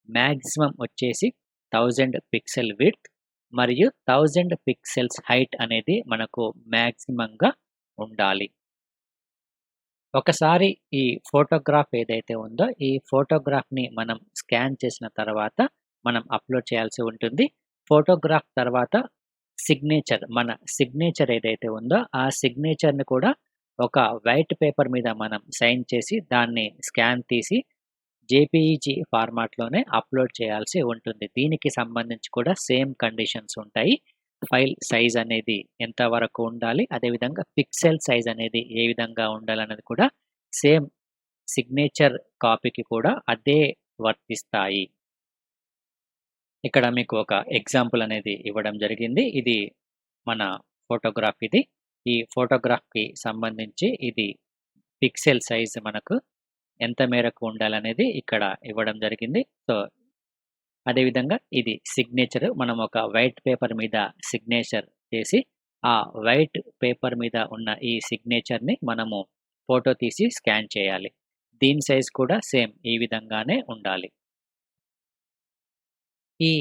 మాక్సిమం వచ్చేసి 1000 పిక్సెల్ విడ్త్ మరియు 1000 పిక్సెల్స్ హైట్ అనేది మనకు మాక్సిమంగా ఉండాలి. ఒకసారి ఈ ఫోటోగ్రాఫ్ ఏదైతే ఉందో, ఈ ఫోటోగ్రాఫ్‌ని మనం స్కాన్ చేసిన తర్వాత మనం అప్‌లోడ్ చేయాల్సి ఉంటుంది. ఫోటోగ్రాఫ్ తర్వాత మన సిగ్నేచర్ ఏదైతే ఉందో, ఆ సిగ్నేచర్‌ని కూడా ఒక వైట్ పేపర్ మీద మనం సైన్ చేసి, దాన్ని స్కాన్ తీసి జేపీఈజీ ఫార్మాట్‌లోనే అప్‌లోడ్ చేయాల్సి ఉంటుంది. దీనికి సంబంధించి కూడా సేమ్ కండిషన్స్ ఉంటాయి. ఫైల్ సైజ్ అనేది ఎంత వరకు ఉండాలి, అదేవిధంగా పిక్సెల్ సైజ్ అనేది ఏ విధంగా ఉండాలన్నది కూడా సేమ్ సిగ్నేచర్ కాపీకి కూడా అదే వర్తిస్తాయి. ఇక్కడ మీకు ఒక ఎగ్జాంపుల్ అనేది ఇవ్వడం జరిగింది. ఇది మన ఫోటోగ్రాఫ్ ఇది. ఈ ఫోటోగ్రాఫ్‌కి సంబంధించి ఇది పిక్సెల్ సైజ్ మనకు ఎంత మేరకు ఉండాలనేది ఇక్కడ ఇవ్వడం జరిగింది. సో, అదేవిధంగా ఇది సిగ్నేచర్ మనం ఒక వైట్ పేపర్ మీద సిగ్నేచర్ చేసి, ఆ వైట్ పేపర్ మీద ఉన్న ఈ సిగ్నేచర్‌ని మనము ఫోటో తీసి స్కాన్ చేయాలి. దీని సైజ్ కూడా సేమ్ ఈ విధంగానే ఉండాలి. ఈ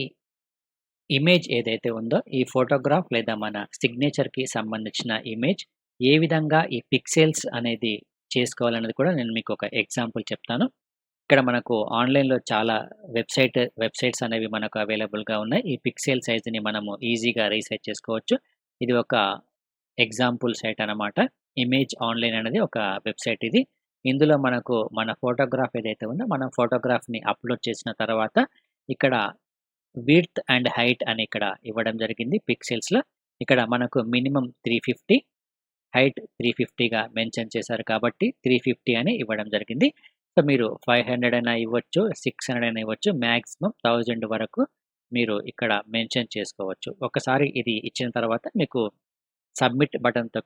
ఇమేజ్ ఏదైతే ఉందో, ఈ ఫోటోగ్రాఫ్ లేదా మన సిగ్నేచర్‌కి సంబంధించిన ఇమేజ్ ఏ విధంగా ఈ పిక్సెల్స్ అనేది చేసుకోవాలనేది కూడా నేను మీకు ఒక ఎగ్జాంపుల్ చెప్తాను. ఇక్కడ మనకు ఆన్‌లైన్‌లో చాలా వెబ్‌సైట్స్ అనేవి మనకు అవైలబుల్‌గా ఉన్నాయి. ఈ పిక్సెల్ సైజ్‌ని మనము ఈజీగా రీసెర్చ్ చేసుకోవచ్చు. ఇది ఒక ఎగ్జాంపుల్ సైట్ అనమాట. ఇమేజ్ ఆన్‌లైన్ అనేది ఒక వెబ్‌సైట్ ఇది. ఇందులో మనకు మన ఫోటోగ్రాఫ్ ఏదైతే ఉందో, మనం ఫోటోగ్రాఫ్‌ని అప్‌లోడ్ చేసిన తర్వాత ఇక్కడ విడ్త్ అండ్ హైట్ అని ఇక్కడ ఇవ్వడం జరిగింది పిక్సెల్స్‌లో. ఇక్కడ మనకు మినిమమ్ 350, హైట్ 350గా మెన్షన్ చేశారు కాబట్టి 350 అని ఇవ్వడం జరిగింది. సో, మీరు 500 అయినా ఇవ్వచ్చు, 600 అయినా ఇవ్వచ్చు. మాక్సిమం 1000 వరకు మీరు ఇక్కడ మెన్షన్ చేసుకోవచ్చు. ఒకసారి ఇది ఇచ్చిన తర్వాత మీకు సబ్మిట్ బటన్‌తో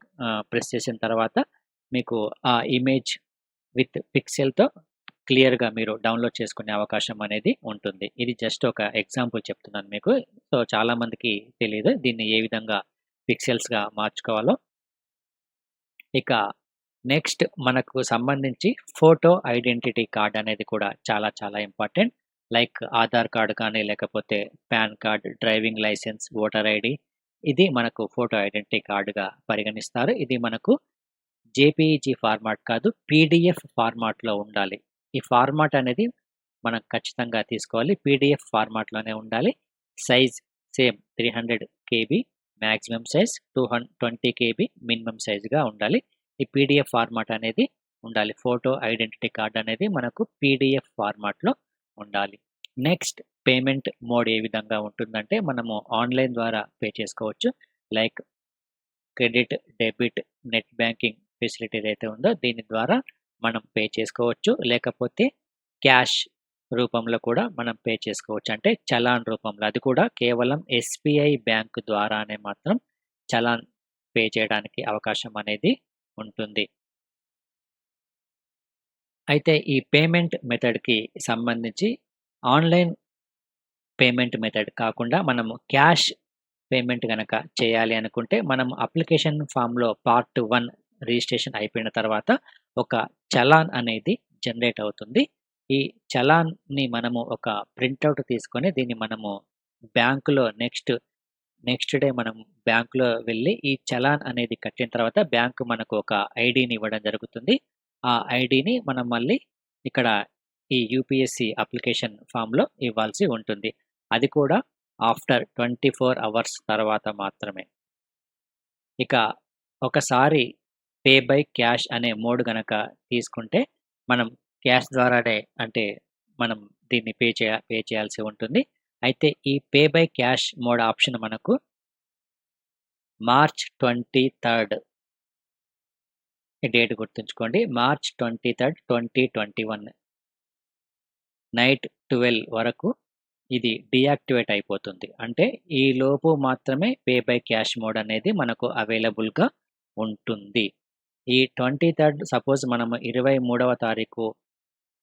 ప్రెస్ చేసిన తర్వాత మీకు ఆ ఇమేజ్ విత్ పిక్సెల్‌తో క్లియర్‌గా మీరు డౌన్‌లోడ్ చేసుకునే అవకాశం అనేది ఉంటుంది. ఇది జస్ట్ ఒక ఎగ్జాంపుల్ చెప్తున్నాను మీకు. సో, చాలామందికి తెలీదు దీన్ని ఏ విధంగా పిక్సెల్స్‌గా మార్చుకోవాలో. ఇక నెక్స్ట్ మనకు సంబంధించి ఫోటో ఐడెంటిటీ కార్డ్ అనేది కూడా చాలా చాలా ఇంపార్టెంట్. లైక్ ఆధార్ కార్డ్ కానీ, లేకపోతే PAN card, driving licence, voter ID ఇది మనకు ఫోటో ఐడెంటిటీ కార్డ్‌గా పరిగణిస్తారు. ఇది మనకు జేపీఈజీ ఫార్మాట్ కాదు, పీడీఎఫ్ ఫార్మాట్‌లో ఉండాలి. ఈ ఫార్మాట్ అనేది మనం ఖచ్చితంగా తీసుకోవాలి. పీడీఎఫ్ ఫార్మాట్‌లోనే ఉండాలి. Size same 300 KB maximum size, 20 KB minimum సైజ్‌గా ఉండాలి. ఈ పీడీఎఫ్ ఫార్మాట్ అనేది ఉండాలి. ఫోటో ఐడెంటిటీ కార్డ్ అనేది మనకు పీడీఎఫ్ ఫార్మాట్‌లో ఉండాలి. నెక్స్ట్ పేమెంట్ మోడ్ ఏ విధంగా ఉంటుందంటే, మనము ఆన్‌లైన్ ద్వారా పే చేసుకోవచ్చు. Like credit, debit, net banking facility ఏదైతే ఉందో దీని ద్వారా మనం పే చేసుకోవచ్చు. లేకపోతే క్యాష్ రూపంలో కూడా మనం పే చేసుకోవచ్చు. అంటే చలాన్ రూపంలో. అది కూడా కేవలం ఎస్‌బీఐ బ్యాంక్ ద్వారానే మాత్రం చలాన్ పే చేయడానికి అవకాశం అనేది ఉంటుంది. అయితే ఈ పేమెంట్ మెథడ్‌కి సంబంధించి ఆన్‌లైన్ పేమెంట్ మెథడ్ కాకుండా మనము క్యాష్ పేమెంట్ గనక చేయాలి అనుకుంటే మనం అప్లికేషన్ ఫామ్‌లో పార్ట్ 1 రిజిస్ట్రేషన్ అయిపోయిన తర్వాత ఒక చలాన్ అనేది జనరేట్ అవుతుంది. ఈ చలాన్‌ని మనము ఒక ప్రింటౌట్ తీసుకొని దీన్ని మనము బ్యాంకులో నెక్స్ట్ డే మనం బ్యాంకులో వెళ్ళి ఈ చలాన్ అనేది కట్టిన తర్వాత బ్యాంకు మనకు ఒక ఐడీని ఇవ్వడం జరుగుతుంది. ఆ ఐడీని మనం మళ్ళీ ఇక్కడ ఈ యూపీఎస్‌సి అప్లికేషన్ ఫామ్‌లో ఇవ్వాల్సి ఉంటుంది. అది కూడా ఆఫ్టర్ 24 అవర్స్ తర్వాత మాత్రమే. ఇక ఒకసారి పే బై క్యాష్ అనే మోడ్ గనక తీసుకుంటే మనం క్యాష్ ద్వారానే అంటే మనం దీన్ని పే చేయాల్సి ఉంటుంది. అయితే ఈ pay by cash mode option మనకు మార్చ్ 23 ఈ డేట్ గుర్తుంచుకోండి. మార్చ్ 23, 2021 నైట్ 12 వరకు ఇది డీయాక్టివేట్ అయిపోతుంది. అంటే ఈలోపు మాత్రమే పే బై క్యాష్ మోడ్ అనేది మనకు అవైలబుల్‌గా ఉంటుంది. ఈ 23 సపోజ్ మనము 23వ తారీఖు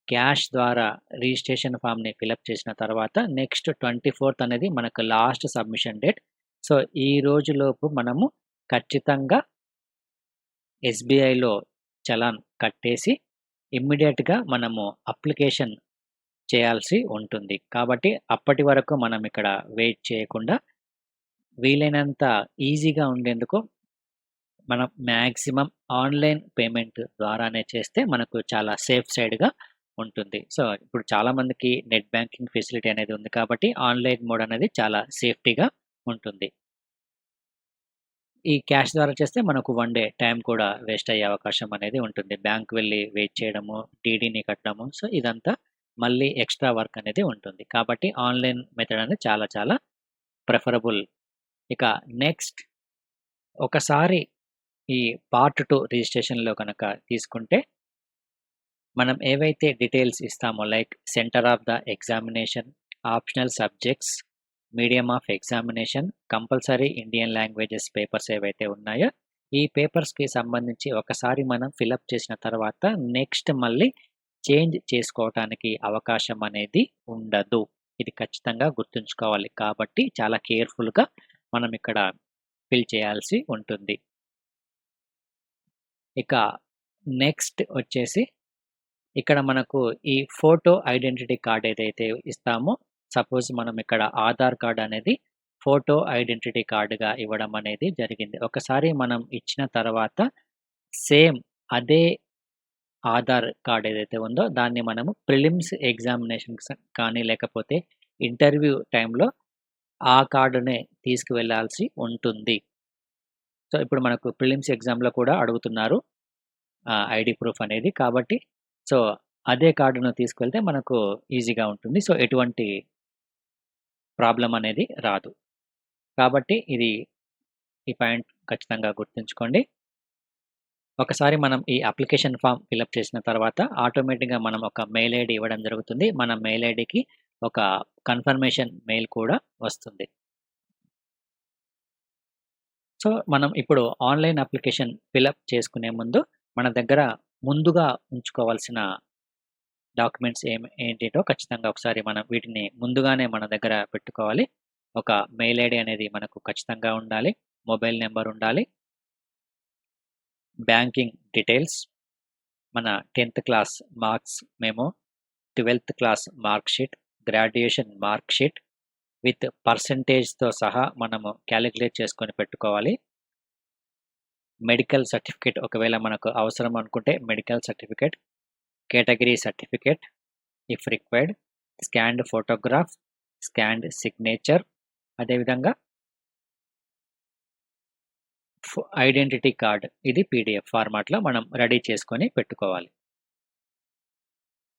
క్యాష్ ద్వారా రిజిస్ట్రేషన్ ఫామ్‌ని ఫిలప్ చేసిన తర్వాత నెక్స్ట్ 24థ్ అనేది మనకు లాస్ట్ సబ్మిషన్ డేట్. సో, ఈ రోజులోపు మనము ఖచ్చితంగా ఎస్‌బీఐలో చలాన్ కట్టేసి ఇమ్మీడియేట్‌గా మనము అప్లికేషన్ చేయాల్సి ఉంటుంది. కాబట్టి అప్పటి వరకు మనం ఇక్కడ వెయిట్ చేయకుండా వీలైనంత ఈజీగా ఉండేందుకు మనం మాక్సిమం ఆన్‌లైన్ పేమెంట్ ద్వారానే చేస్తే మనకు చాలా సేఫ్ సైడ్‌గా ఉంటుంది. సో, ఇప్పుడు చాలామందికి నెట్ బ్యాంకింగ్ ఫెసిలిటీ అనేది ఉంది కాబట్టి ఆన్‌లైన్ మోడ్ అనేది చాలా సేఫ్టీగా ఉంటుంది. ఈ క్యాష్ ద్వారా చేస్తే మనకు 1 డే టైం కూడా వేస్ట్ అయ్యే అవకాశం అనేది ఉంటుంది. బ్యాంక్ వెళ్లి వెయిట్ చేయడము, డీడీని కట్టడము. సో, ఇదంతా మళ్ళీ ఎక్స్‌ట్రా వర్క్ అనేది ఉంటుంది. కాబట్టి ఆన్‌లైన్ మెథడ్ అనేది చాలా చాలా ప్రిఫరబుల్. ఇక నెక్స్ట్ ఒకసారి ఈ పార్ట్ 2 రిజిస్ట్రేషన్‌లో గనక తీసుకుంటే మనం ఏవైతే డీటెయిల్స్ ఇస్తామో like centre of the examination, optional subjects, medium of examination, compulsory Indian languages papers ఏవైతే ఉన్నాయో ఈ పేపర్స్‌కి సంబంధించి ఒకసారి మనం ఫిలప్ చేసిన తర్వాత నెక్స్ట్ మళ్ళీ చేంజ్ చేసుకోవటానికి అవకాశం అనేది ఉండదు. ఇది ఖచ్చితంగా గుర్తుంచుకోవాలి. కాబట్టి చాలా కేర్‌ఫుల్‌గా మనం ఇక్కడ ఫిల్ చేయాల్సి ఉంటుంది. ఇక నెక్స్ట్ వచ్చేసి ఇక్కడ మనకు ఈ ఫోటో ఐడెంటిటీ కార్డ్ ఏదైతే ఇస్తామో సపోజ్ మనం ఇక్కడ ఆధార్ కార్డ్ అనేది ఫోటో ఐడెంటిటీ కార్డ్‌గా ఇవ్వడం అనేది జరిగింది. ఒకసారి మనం ఇచ్చిన తర్వాత సేమ్ అదే ఆధార్ కార్డ్ ఏదైతే ఉందో దాన్ని మనము ప్రిలిమ్స్ ఎగ్జామినేషన్స్ కానీ లేకపోతే ఇంటర్వ్యూ టైంలో ఆ కార్డునే తీసుకువెళ్ళాల్సి ఉంటుంది. సో, ఇప్పుడు మనకు ప్రిలిమ్స్ ఎగ్జామ్‌లో కూడా అడుగుతున్నారు ఐడీ ప్రూఫ్ అనేది. కాబట్టి సో, అదే కార్డును తీసుకెళ్తే మనకు ఈజీగా ఉంటుంది. సో, ఎటువంటి ప్రాబ్లమ్ అనేది రాదు. కాబట్టి ఈ పాయింట్ ఖచ్చితంగా గుర్తుంచుకోండి. ఒకసారి మనం ఈ అప్లికేషన్ ఫార్మ్ ఫిలప్ చేసిన తర్వాత ఆటోమేటిక్‌గా మనం ఒక మెయిల్ ఐడీ ఇవ్వడం జరుగుతుంది. మన మెయిల్ ఐడీకి ఒక కన్ఫర్మేషన్ మెయిల్ కూడా వస్తుంది. సో, మనం ఇప్పుడు ఆన్‌లైన్ అప్లికేషన్ ఫిలప్ చేసుకునే ముందు మన దగ్గర ముందుగా ఉంచుకోవాల్సిన డాక్యుమెంట్స్ ఏంటేంటో ఖచ్చితంగా ఒకసారి మనం వీటిని ముందుగానే మన దగ్గర పెట్టుకోవాలి. ఒక మెయిల్ ఐడీ అనేది మనకు ఖచ్చితంగా ఉండాలి. మొబైల్ నంబర్ ఉండాలి. బ్యాంకింగ్ డీటెయిల్స్, మన 10థ్ క్లాస్ మార్క్స్ మెమో, 12థ్ class mark sheet, graduation mark sheet with పర్సెంటేజ్‌తో సహా మనము కాలిక్యులేట్ చేసుకొని పెట్టుకోవాలి. మెడికల్ సర్టిఫికేట్ ఒకవేళ మనకు అవసరం అనుకుంటే medical certificate, category certificate if required, scanned photograph, scanned signature అదేవిధంగా ఐడెంటిటీ కార్డ్ ఇది పీడీఎఫ్ ఫార్మాట్‌లో మనం రెడీ చేసుకొని పెట్టుకోవాలి.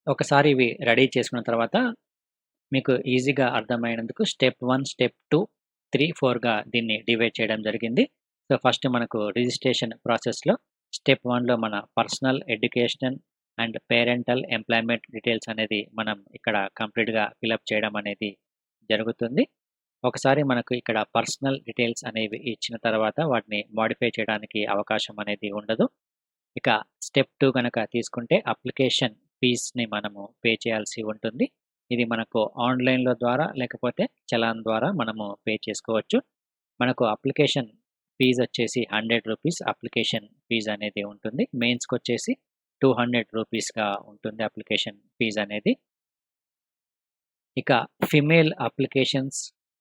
ఒకసారి ఇవి రెడీ చేసుకున్న తర్వాత మీకు ఈజీగా అర్థమయ్యేందుకు స్టెప్ 1, స్టెప్ 2, 3, 4గా దీన్ని డివైడ్ చేయడం జరిగింది. సో, ఫస్ట్ మనకు రిజిస్ట్రేషన్ ప్రాసెస్‌లో స్టెప్ 1లో మన personal, educational and parental employment details అనేది మనం ఇక్కడ కంప్లీట్‌గా ఫిలప్ చేయడం అనేది జరుగుతుంది. ఒకసారి మనకు ఇక్కడ పర్సనల్ డీటెయిల్స్ అనేవి ఇచ్చిన తర్వాత వాటిని మోడిఫై చేయడానికి అవకాశం అనేది ఉండదు. ఇక స్టెప్ 2 గనక తీసుకుంటే అప్లికేషన్ ఫీస్‌ని మనము పే చేయాల్సి ఉంటుంది. ఇది మనకు ఆన్‌లైన్‌లో ద్వారా లేకపోతే చలాన్ ద్వారా మనము పే చేసుకోవచ్చు. మనకు అప్లికేషన్ ఫీజ్ వచ్చేసి రూ. 100 అప్లికేషన్ ఫీజ్ అనేది ఉంటుంది. మెయిన్స్‌కొచ్చేసి రూ. 200గా ఉంటుంది అప్లికేషన్ ఫీజ్ అనేది. ఇక ఫిమేల్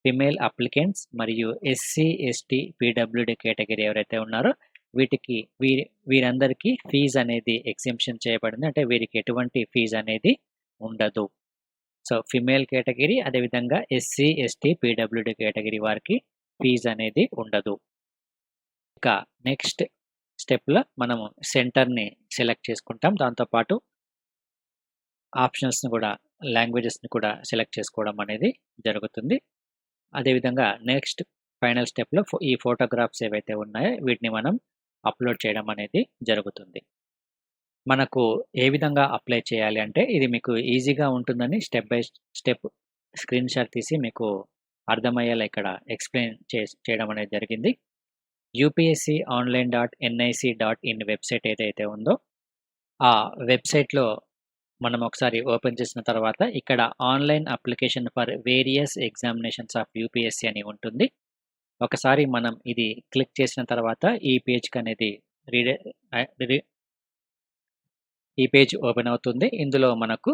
ఫిమేల్ అప్లికెంట్స్ మరియు ఎస్సీ, ఎస్టీ, పీడబ్ల్యూడీ కేటగిరీ ఎవరైతే ఉన్నారో వీటికి వీరందరికీ ఫీజ్ అనేది ఎగ్జెంప్షన్ చేయబడింది. అంటే వీరికి ఎటువంటి ఫీజ్ అనేది ఉండదు. సో, ఫిమేల్ కేటగిరీ అదేవిధంగా ఎస్సీ, ఎస్టీ, పీడబ్ల్యూడీ కేటగిరీ వారికి ఫీజ్ అనేది ఉండదు. ఇక నెక్స్ట్ స్టెప్‌లో మనము సెంటర్‌ని సెలెక్ట్ చేసుకుంటాం. దాంతో పాటు ఆప్షన్స్‌ని కూడా లాంగ్వేజెస్‌ని కూడా సెలెక్ట్ చేసుకోవడం అనేది జరుగుతుంది. అదేవిధంగా నెక్స్ట్ ఫైనల్ స్టెప్‌లో ఈ ఫోటోగ్రాఫ్స్ ఏవైతే ఉన్నాయో వీటిని మనం అప్‌లోడ్ చేయడం అనేది జరుగుతుంది. మనకు ఏ విధంగా అప్లై చేయాలి అంటే ఇది మీకు ఈజీగా ఉంటుందని స్టెప్ బై స్టెప్ స్క్రీన్‌షాట్ తీసి మీకు అర్థమయ్యేలా ఇక్కడ ఎక్స్‌ప్లెయిన్ చేయడం అనేది జరిగింది. upsconline.nic.in వెబ్‌సైట్ ఏదైతే ఉందో ఆ వెబ్‌సైట్‌లో మనం ఒకసారి ఓపెన్ చేసిన తర్వాత ఇక్కడ online application for various examinations of UPSC అని ఉంటుంది. ఒకసారి మనం ఇది క్లిక్ చేసిన తర్వాత ఈ పేజ్‌కనేది ఈ పేజ్ ఓపెన్ అవుతుంది. ఇందులో మనకు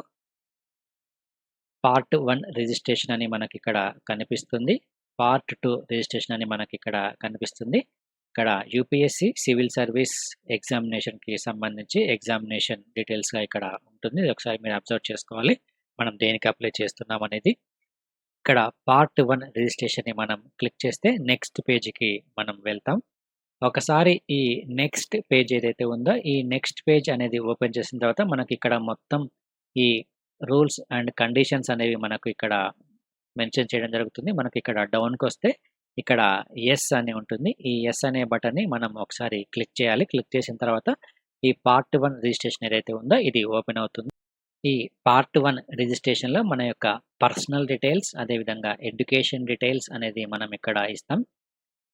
పార్ట్ 1 రిజిస్ట్రేషన్ అని మనకిక్కడ కనిపిస్తుంది. పార్ట్ 2 రిజిస్ట్రేషన్ అని మనకిక్కడ కనిపిస్తుంది. ఇక్కడ యూపీఎస్సీ సివిల్ సర్వీస్ ఎగ్జామినేషన్‌కి సంబంధించి ఎగ్జామినేషన్ డీటెయిల్స్‌గా ఇక్కడ ఉంటుంది. ఇది ఒకసారి మీరు అబ్జర్వ్ చేసుకోవాలి. మనం దేనికి అప్లై చేస్తున్నాం అనేది. ఇక్కడ పార్ట్ 1 రిజిస్ట్రేషన్‌ని మనం క్లిక్ చేస్తే నెక్స్ట్ పేజ్‌కి మనం వెళ్తాం. ఒకసారి ఈ నెక్స్ట్ పేజ్ ఏదైతే ఉందో ఈ నెక్స్ట్ పేజ్ అనేది ఓపెన్ చేసిన తర్వాత మనకిక్కడ మొత్తం ఈ రూల్స్ అండ్ కండిషన్స్ అనేవి మనకు ఇక్కడ మెన్షన్ చేయడం జరుగుతుంది. మనకిక్కడ డౌన్‌కొస్తే ఇక్కడ యెస్ అని ఉంటుంది. ఈ యెస్ అనే బటన్‌ని మనం ఒకసారి క్లిక్ చేయాలి. క్లిక్ చేసిన తర్వాత ఈ పార్ట్ 1 రిజిస్ట్రేషన్ ఏదైతే ఉందో ఇది ఓపెన్ అవుతుంది. ఈ పార్ట్ 1 రిజిస్ట్రేషన్‌లో మన యొక్క పర్సనల్ డీటెయిల్స్ అదేవిధంగా ఎడ్యుకేషన్ డీటెయిల్స్ అనేది మనం ఇక్కడ ఇస్తాం.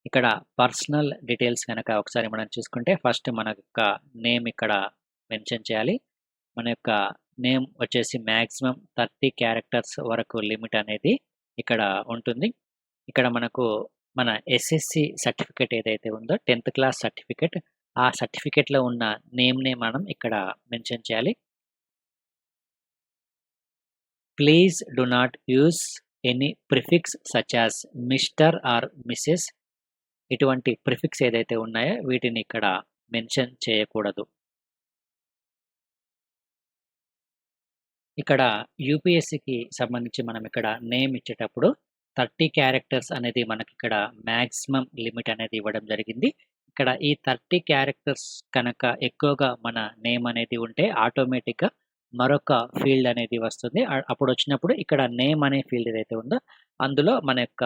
ఇక్కడ పర్సనల్ డీటెయిల్స్ గనక ఒకసారి మనం చూసుకుంటే ఫస్ట్ మన యొక్క నేమ్ ఇక్కడ మెన్షన్ చేయాలి. మన యొక్క నేమ్ వచ్చేసి మాక్సిమం 30 క్యారెక్టర్స్ వరకు లిమిట్ అనేది ఇక్కడ ఉంటుంది. ఇక్కడ మనకు మన ఎస్ఎస్‌సి సర్టిఫికేట్ ఏదైతే ఉందో 10th క్లాస్ సర్టిఫికేట్ ఆ సర్టిఫికేట్‌లో ఉన్న నేమ్‌నే మనం ఇక్కడ మెన్షన్ చేయాలి. Please do not use any prefix such as mister or missus ఇటువంటి ప్రిఫిక్స్ ఏదైతే ఉన్నాయో వీటిని ఇక్కడ మెన్షన్ చేయకూడదు. ఇక్కడ యూపీఎస్సీకి సంబంధించి మనం ఇక్కడ నేమ్ ఇచ్చేటప్పుడు 30 క్యారెక్టర్స్ అనేది మనకిక్కడ మాక్సిమం లిమిట్ అనేది ఇవ్వడం జరిగింది. ఇక్కడ ఈ 30 క్యారెక్టర్స్ కనుక ఎక్కువగా మన నేమ్ అనేది ఉంటే ఆటోమేటిక్‌గా మరొక ఫీల్డ్ అనేది వస్తుంది. అప్పుడు వచ్చినప్పుడు ఇక్కడ నేమ్ అనే ఫీల్డ్ ఏదైతే ఉందో అందులో మన యొక్క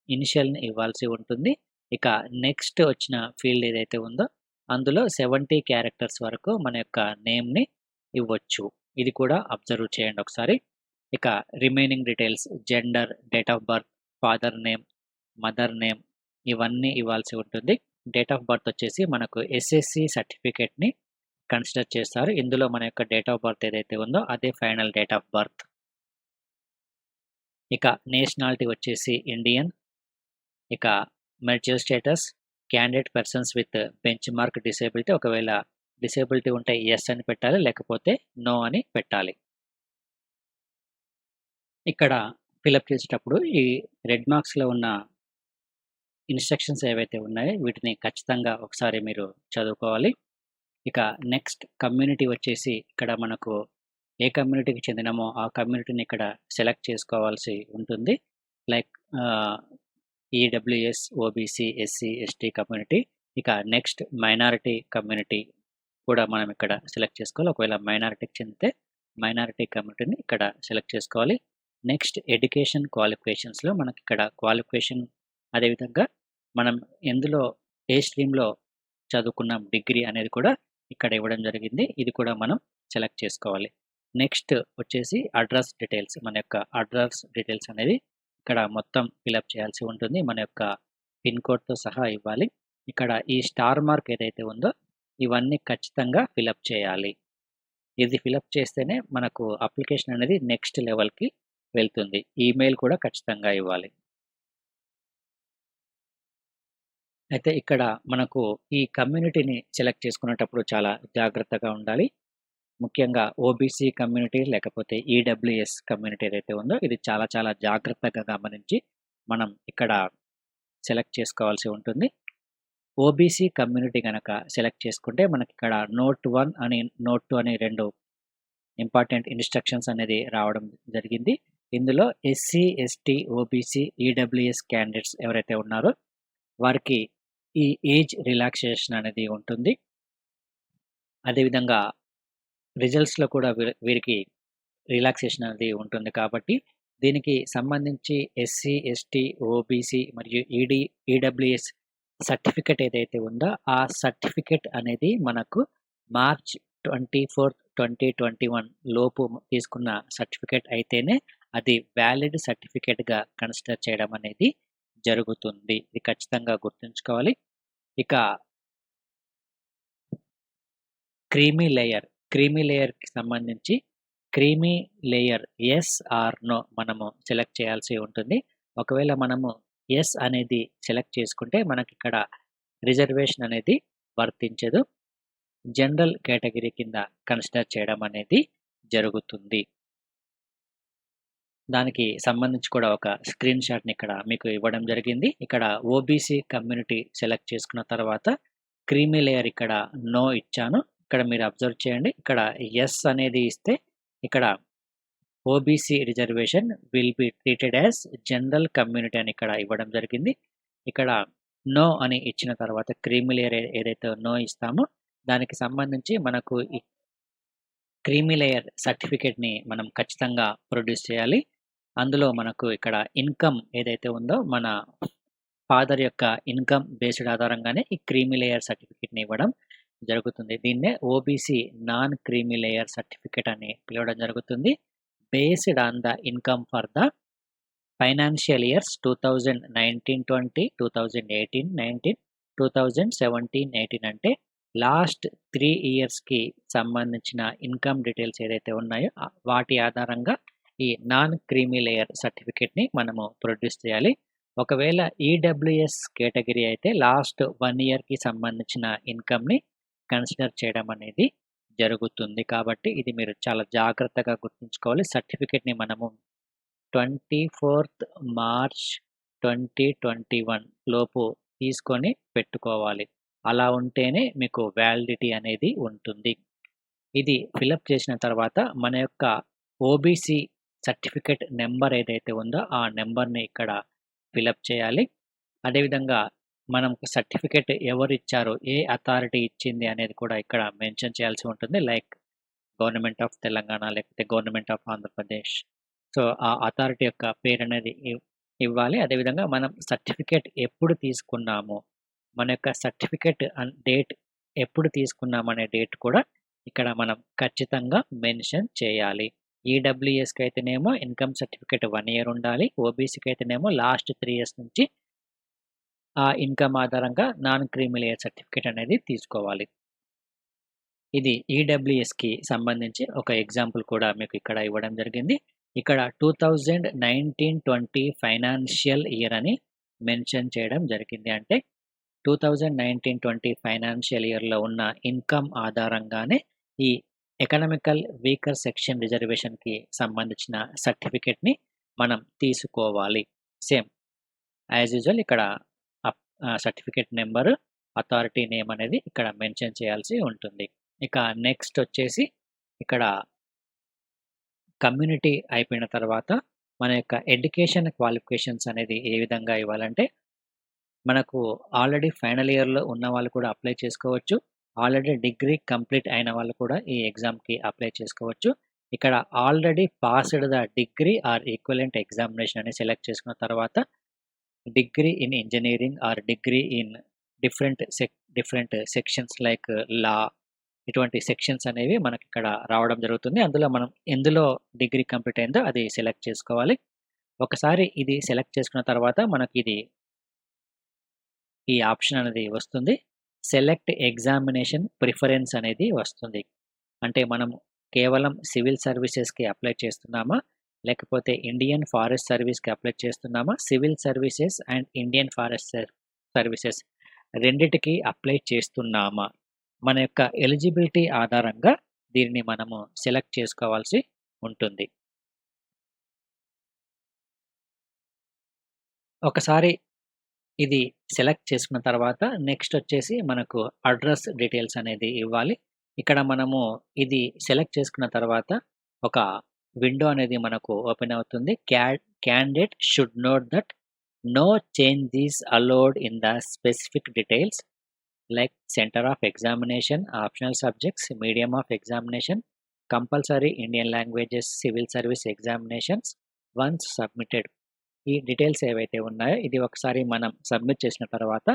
ఇనిషియల్‌ని ఇవ్వాల్సి ఉంటుంది. ఇక నెక్స్ట్ వచ్చిన ఫీల్డ్ ఏదైతే ఉందో అందులో 70 క్యారెక్టర్స్ వరకు మన యొక్క నేమ్‌ని ఇవ్వచ్చు. ఇది కూడా అబ్జర్వ్ చేయండి ఒకసారి. ఇక remaining details gender, date of birth, father name, mother name ఇవన్నీ ఇవ్వాల్సి ఉంటుంది. డేట్ ఆఫ్ బర్త్ వచ్చేసి మనకు ఎస్ఎస్‌సి సర్టిఫికేట్‌ని కన్సిడర్ చేస్తారు. ఇందులో మన యొక్క డేట్ ఆఫ్ బర్త్ ఏదైతే ఉందో అదే ఫైనల్ డేట్ ఆఫ్ బర్త్. ఇక నేషనాలిటీ వచ్చేసి ఇండియన్. ఇక marital status candidate persons with bench mark disability ఒకవేళ డిసేబిలిటీ ఉంటే యెస్ అని పెట్టాలి. లేకపోతే నో అని పెట్టాలి. ఇక్కడ ఫిలప్ చేసేటప్పుడు ఈ రెడ్ మార్క్స్‌లో ఉన్న ఇన్‌స్ట్రక్షన్స్ ఏవైతే ఉన్నాయో వీటిని ఖచ్చితంగా ఒకసారి మీరు చదువుకోవాలి. ఇక నెక్స్ట్ కమ్యూనిటీ వచ్చేసి ఇక్కడ మనకు ఏ కమ్యూనిటీకి చెందినామో ఆ కమ్యూనిటీని ఇక్కడ సెలెక్ట్ చేసుకోవాల్సి ఉంటుంది. Like EWS, OBC, SC, ST community. ఇక నెక్స్ట్ మైనారిటీ కమ్యూనిటీ కూడా మనం ఇక్కడ సెలెక్ట్ చేసుకోవాలి. ఒకవేళ మైనారిటీకి చెందితే మైనారిటీ కమ్యూనిటీని ఇక్కడ సెలెక్ట్ చేసుకోవాలి. నెక్స్ట్ ఎడ్యుకేషన్ క్వాలిఫికేషన్స్‌లో మనకి ఇక్కడ క్వాలిఫికేషన్ అదేవిధంగా మనం ఎందులో ఏ స్ట్రీమ్‌లో చదువుకున్నాం డిగ్రీ అనేది కూడా ఇక్కడ ఇవ్వడం జరిగింది. ఇది కూడా మనం సెలెక్ట్ చేసుకోవాలి. నెక్స్ట్ వచ్చేసి అడ్రస్ డీటెయిల్స్. మన యొక్క అడ్రస్ డీటెయిల్స్ అనేది ఇక్కడ మొత్తం ఫిలప్ చేయాల్సి ఉంటుంది. మన యొక్క పిన్ కోడ్‌తో సహా ఇవ్వాలి. ఇక్కడ ఈ స్టార్ మార్క్ ఏదైతే ఉందో ఇవన్నీ ఖచ్చితంగా ఫిలప్ చేయాలి. ఇది ఫిలప్ చేస్తేనే మనకు అప్లికేషన్ అనేది నెక్స్ట్ లెవెల్‌కి వెళ్తుంది. ఈమెయిల్ కూడా ఖచ్చితంగా ఇవ్వాలి. అయితే ఇక్కడ మనకు ఈ కమ్యూనిటీని సెలెక్ట్ చేసుకునేటప్పుడు చాలా జాగ్రత్తగా ఉండాలి. ముఖ్యంగా ఓబీసీ కమ్యూనిటీ లేకపోతే ఈడబ్ల్యూఎస్ కమ్యూనిటీ ఏదైతే ఉందో ఇది చాలా చాలా జాగ్రత్తగా గమనించి మనం ఇక్కడ సెలెక్ట్ చేసుకోవాల్సి ఉంటుంది. ఓబీసీ కమ్యూనిటీ గనక సెలెక్ట్ చేసుకుంటే మనకిక్కడ నోట్ 1 అని, నోట్ 2 అని 2 ఇంపార్టెంట్ ఇన్‌స్ట్రక్షన్స్ అనేది రావడం జరిగింది. ఇందులో SC, ST, OBC, EWS candidates ఎవరైతే ఉన్నారో వారికి ఈ ఏజ్ రిలాక్సేషన్ అనేది ఉంటుంది. అదేవిధంగా రిజల్ట్స్‌లో కూడా వీరికి రిలాక్సేషన్ అనేది ఉంటుంది కాబట్టి దీనికి సంబంధించి ఎస్సీ, ఎస్టీ, ఓబీసీ మరియు ఈడబ్ల్యూఎస్ సర్టిఫికేట్ ఏదైతే ఉందో ఆ సర్టిఫికేట్ అనేది మనకు మార్చ్ 24, 2021 లోపు తీసుకున్న సర్టిఫికేట్ అయితేనే అది వ్యాలిడ్ సర్టిఫికేట్‌గా కన్సిడర్ చేయడం అనేది జరుగుతుంది. ఇది ఖచ్చితంగా గుర్తుంచుకోవాలి. ఇక క్రీమీ లేయర్‌కి సంబంధించి creamy layer yes or no మనము సెలెక్ట్ చేయాల్సి ఉంటుంది. ఒకవేళ మనము యెస్ అనేది సెలెక్ట్ చేసుకుంటే మనకిక్కడ రిజర్వేషన్ అనేది వర్తించదు. జనరల్ కేటగిరీ కింద కన్సిడర్ చేయడం అనేది జరుగుతుంది. దానికి సంబంధించి కూడా ఒక స్క్రీన్ షాట్‌ని ఇక్కడ మీకు ఇవ్వడం జరిగింది. ఇక్కడ ఓబీసీ కమ్యూనిటీ సెలెక్ట్ చేసుకున్న తర్వాత క్రీమీ లేయర్ ఇక్కడ నో ఇచ్చాను. ఇక్కడ మీరు అబ్జర్వ్ చేయండి. ఇక్కడ యెస్ అనేది ఇస్తే ఇక్కడ OBC reservation will be treated as general community అని ఇక్కడ ఇవ్వడం జరిగింది. ఇక్కడ నో అని ఇచ్చిన తర్వాత క్రీమీ లేయర్ ఏదైతే నో ఇస్తామో దానికి సంబంధించి మనకు ఈ క్రీమీ లేయర్ సర్టిఫికేట్‌ని మనం ఖచ్చితంగా ప్రొడ్యూస్ చేయాలి. అందులో మనకు ఇక్కడ ఇన్‌కమ్ ఏదైతే ఉందో మన ఫాదర్ యొక్క ఇన్‌కమ్ బేస్డ్ ఆధారంగానే ఈ క్రీమీ లేయర్ సర్టిఫికేట్‌ని ఇవ్వడం జరుగుతుంది. దీన్నే OBC non creamy layer certificate అని పిలవడం జరుగుతుంది. Based on the income for the financial years 2019-20, 2018-19, 2017-18 అంటే లాస్ట్ 3 ఇయర్స్‌కి సంబంధించిన ఇన్‌కమ్ డీటెయిల్స్ ఏదైతే ఉన్నాయో వాటి ఆధారంగా ఈ నాన్ క్రీమీ లేయర్ సర్టిఫికేట్‌ని మనము ప్రొడ్యూస్ చేయాలి. ఒకవేళ ఈడబ్ల్యూఎస్ కేటగిరీ అయితే లాస్ట్ 1 ఇయర్‌కి సంబంధించిన ఇన్‌కమ్‌ని కన్సిడర్ చేయడం అనేది జరుగుతుంది. కాబట్టి ఇది మీరు చాలా జాగ్రత్తగా గుర్తుంచుకోవాలి. సర్టిఫికేట్‌ని మనము 24th మార్చ్ 2021 లోపు తీసుకొని పెట్టుకోవాలి. అలా ఉంటేనే మీకు వ్యాలిడిటీ అనేది ఉంటుంది. ఇది ఫిలప్ చేసిన తర్వాత మన యొక్క ఓబీసీ సర్టిఫికేట్ నెంబర్ ఏదైతే ఉందో ఆ నెంబర్‌ని ఇక్కడ ఫిలప్ చేయాలి. అదేవిధంగా మనం సర్టిఫికేట్ ఎవరిచ్చారో, ఏ అథారిటీ ఇచ్చింది అనేది కూడా ఇక్కడ మెన్షన్ చేయాల్సి ఉంటుంది. లైక్ గవర్నమెంట్ ఆఫ్ తెలంగాణ లేకపోతే గవర్నమెంట్ ఆఫ్ ఆంధ్రప్రదేశ్. సో, ఆ అథారిటీ యొక్క పేరనేది ఇవ్వాలి. అదేవిధంగా మనం సర్టిఫికేట్ ఎప్పుడు తీసుకున్నాము, మన యొక్క సర్టిఫికేట్ డేట్ ఎప్పుడు తీసుకున్నామనే డేట్ కూడా ఇక్కడ మనం ఖచ్చితంగా మెన్షన్ చేయాలి. ఈడబ్ల్యూఎస్‌కి అయితేనేమో ఇన్‌కమ్ సర్టిఫికేట్ 1 ఇయర్ ఉండాలి. ఓబీసీకి అయితేనేమో లాస్ట్ 3 ఇయర్స్ నుంచి ఆ ఇన్‌కమ్ ఆధారంగా నాన్ క్రీమీ లేయర్ సర్టిఫికేట్ అనేది తీసుకోవాలి. ఇది ఈడబ్ల్యూఎస్‌కి సంబంధించి ఒక ఎగ్జాంపుల్ కూడా మీకు ఇక్కడ ఇవ్వడం జరిగింది. ఇక్కడ 2019-20 ఫైనాన్షియల్ ఇయర్ అని మెన్షన్ చేయడం జరిగింది. అంటే 2019-20 ఫైనాన్షియల్ ఇయర్‌లో ఉన్న ఇన్‌కమ్ ఆధారంగానే ఈ ఎకనామికల్ వీకర్ సెక్షన్ రిజర్వేషన్‌కి సంబంధించిన సర్టిఫికేట్‌ని మనం తీసుకోవాలి. సేమ్ యాజ్ యూజువల్ ఇక్కడ సర్టిఫికేట్ నెంబర్, అథారిటీ నేమ్ అనేది ఇక్కడ మెన్షన్ చేయాల్సి ఉంటుంది. ఇక నెక్స్ట్ వచ్చేసి ఇక్కడ కమ్యూనిటీ అయిపోయిన తర్వాత మన యొక్క ఎడ్యుకేషన్ క్వాలిఫికేషన్స్ అనేది ఏ విధంగా ఇవ్వాలంటే మనకు ఆల్రెడీ ఫైనల్ ఇయర్‌లో ఉన్న వాళ్ళు కూడా అప్లై చేసుకోవచ్చు. ఆల్రెడీ డిగ్రీ కంప్లీట్ అయిన వాళ్ళు కూడా ఈ ఎగ్జామ్‌కి అప్లై చేసుకోవచ్చు. ఇక్కడ already passed the degree or equivalent examination అని సెలెక్ట్ చేసుకున్న తర్వాత degree in engineering or degree in different sections like law, ఇటువంటి సెక్షన్స్ అనేవి మనకి ఇక్కడ రావడం జరుగుతుంది. అందులో మనం ఎందులో డిగ్రీ కంప్లీట్ అయిందో అది సెలెక్ట్ చేసుకోవాలి. ఒకసారి ఇది సెలెక్ట్ చేసుకున్న తర్వాత మనకి ఈ ఆప్షన్ అనేది వస్తుంది. సెలెక్ట్ ఎగ్జామినేషన్ ప్రిఫరెన్స్ అనేది వస్తుంది. అంటే మనం కేవలం సివిల్ సర్వీసెస్‌కి అప్లై చేస్తున్నామా? లేకపోతే ఇండియన్ ఫారెస్ట్ సర్వీస్‌కి అప్లై చేస్తున్నామా? Civil services and Indian forest services రెండిటికి అప్లై చేస్తున్నామా? మన యొక్క ఎలిజిబిలిటీ ఆధారంగా దీనిని మనము సెలెక్ట్ చేసుకోవాల్సి ఉంటుంది. ఒకసారి ఇది సెలెక్ట్ చేసుకున్న తర్వాత నెక్స్ట్ వచ్చేసి మనకు అడ్రస్ డీటెయిల్స్ అనేది ఇవ్వాలి. ఇక్కడ మనము ఇది సెలెక్ట్ చేసుకున్న తర్వాత ఒక విండో అనేది మనకు ఓపెన్ అవుతుంది. Candidate should note that no change is allowed in the specific details like centre of examination, optional subjects, medium of examination, compulsory Indian languages, civil service examinations once submitted. ఈ details ఏవైతే ఉన్నాయో ఇది ఒకసారి మనం submit చేసిన తర్వాత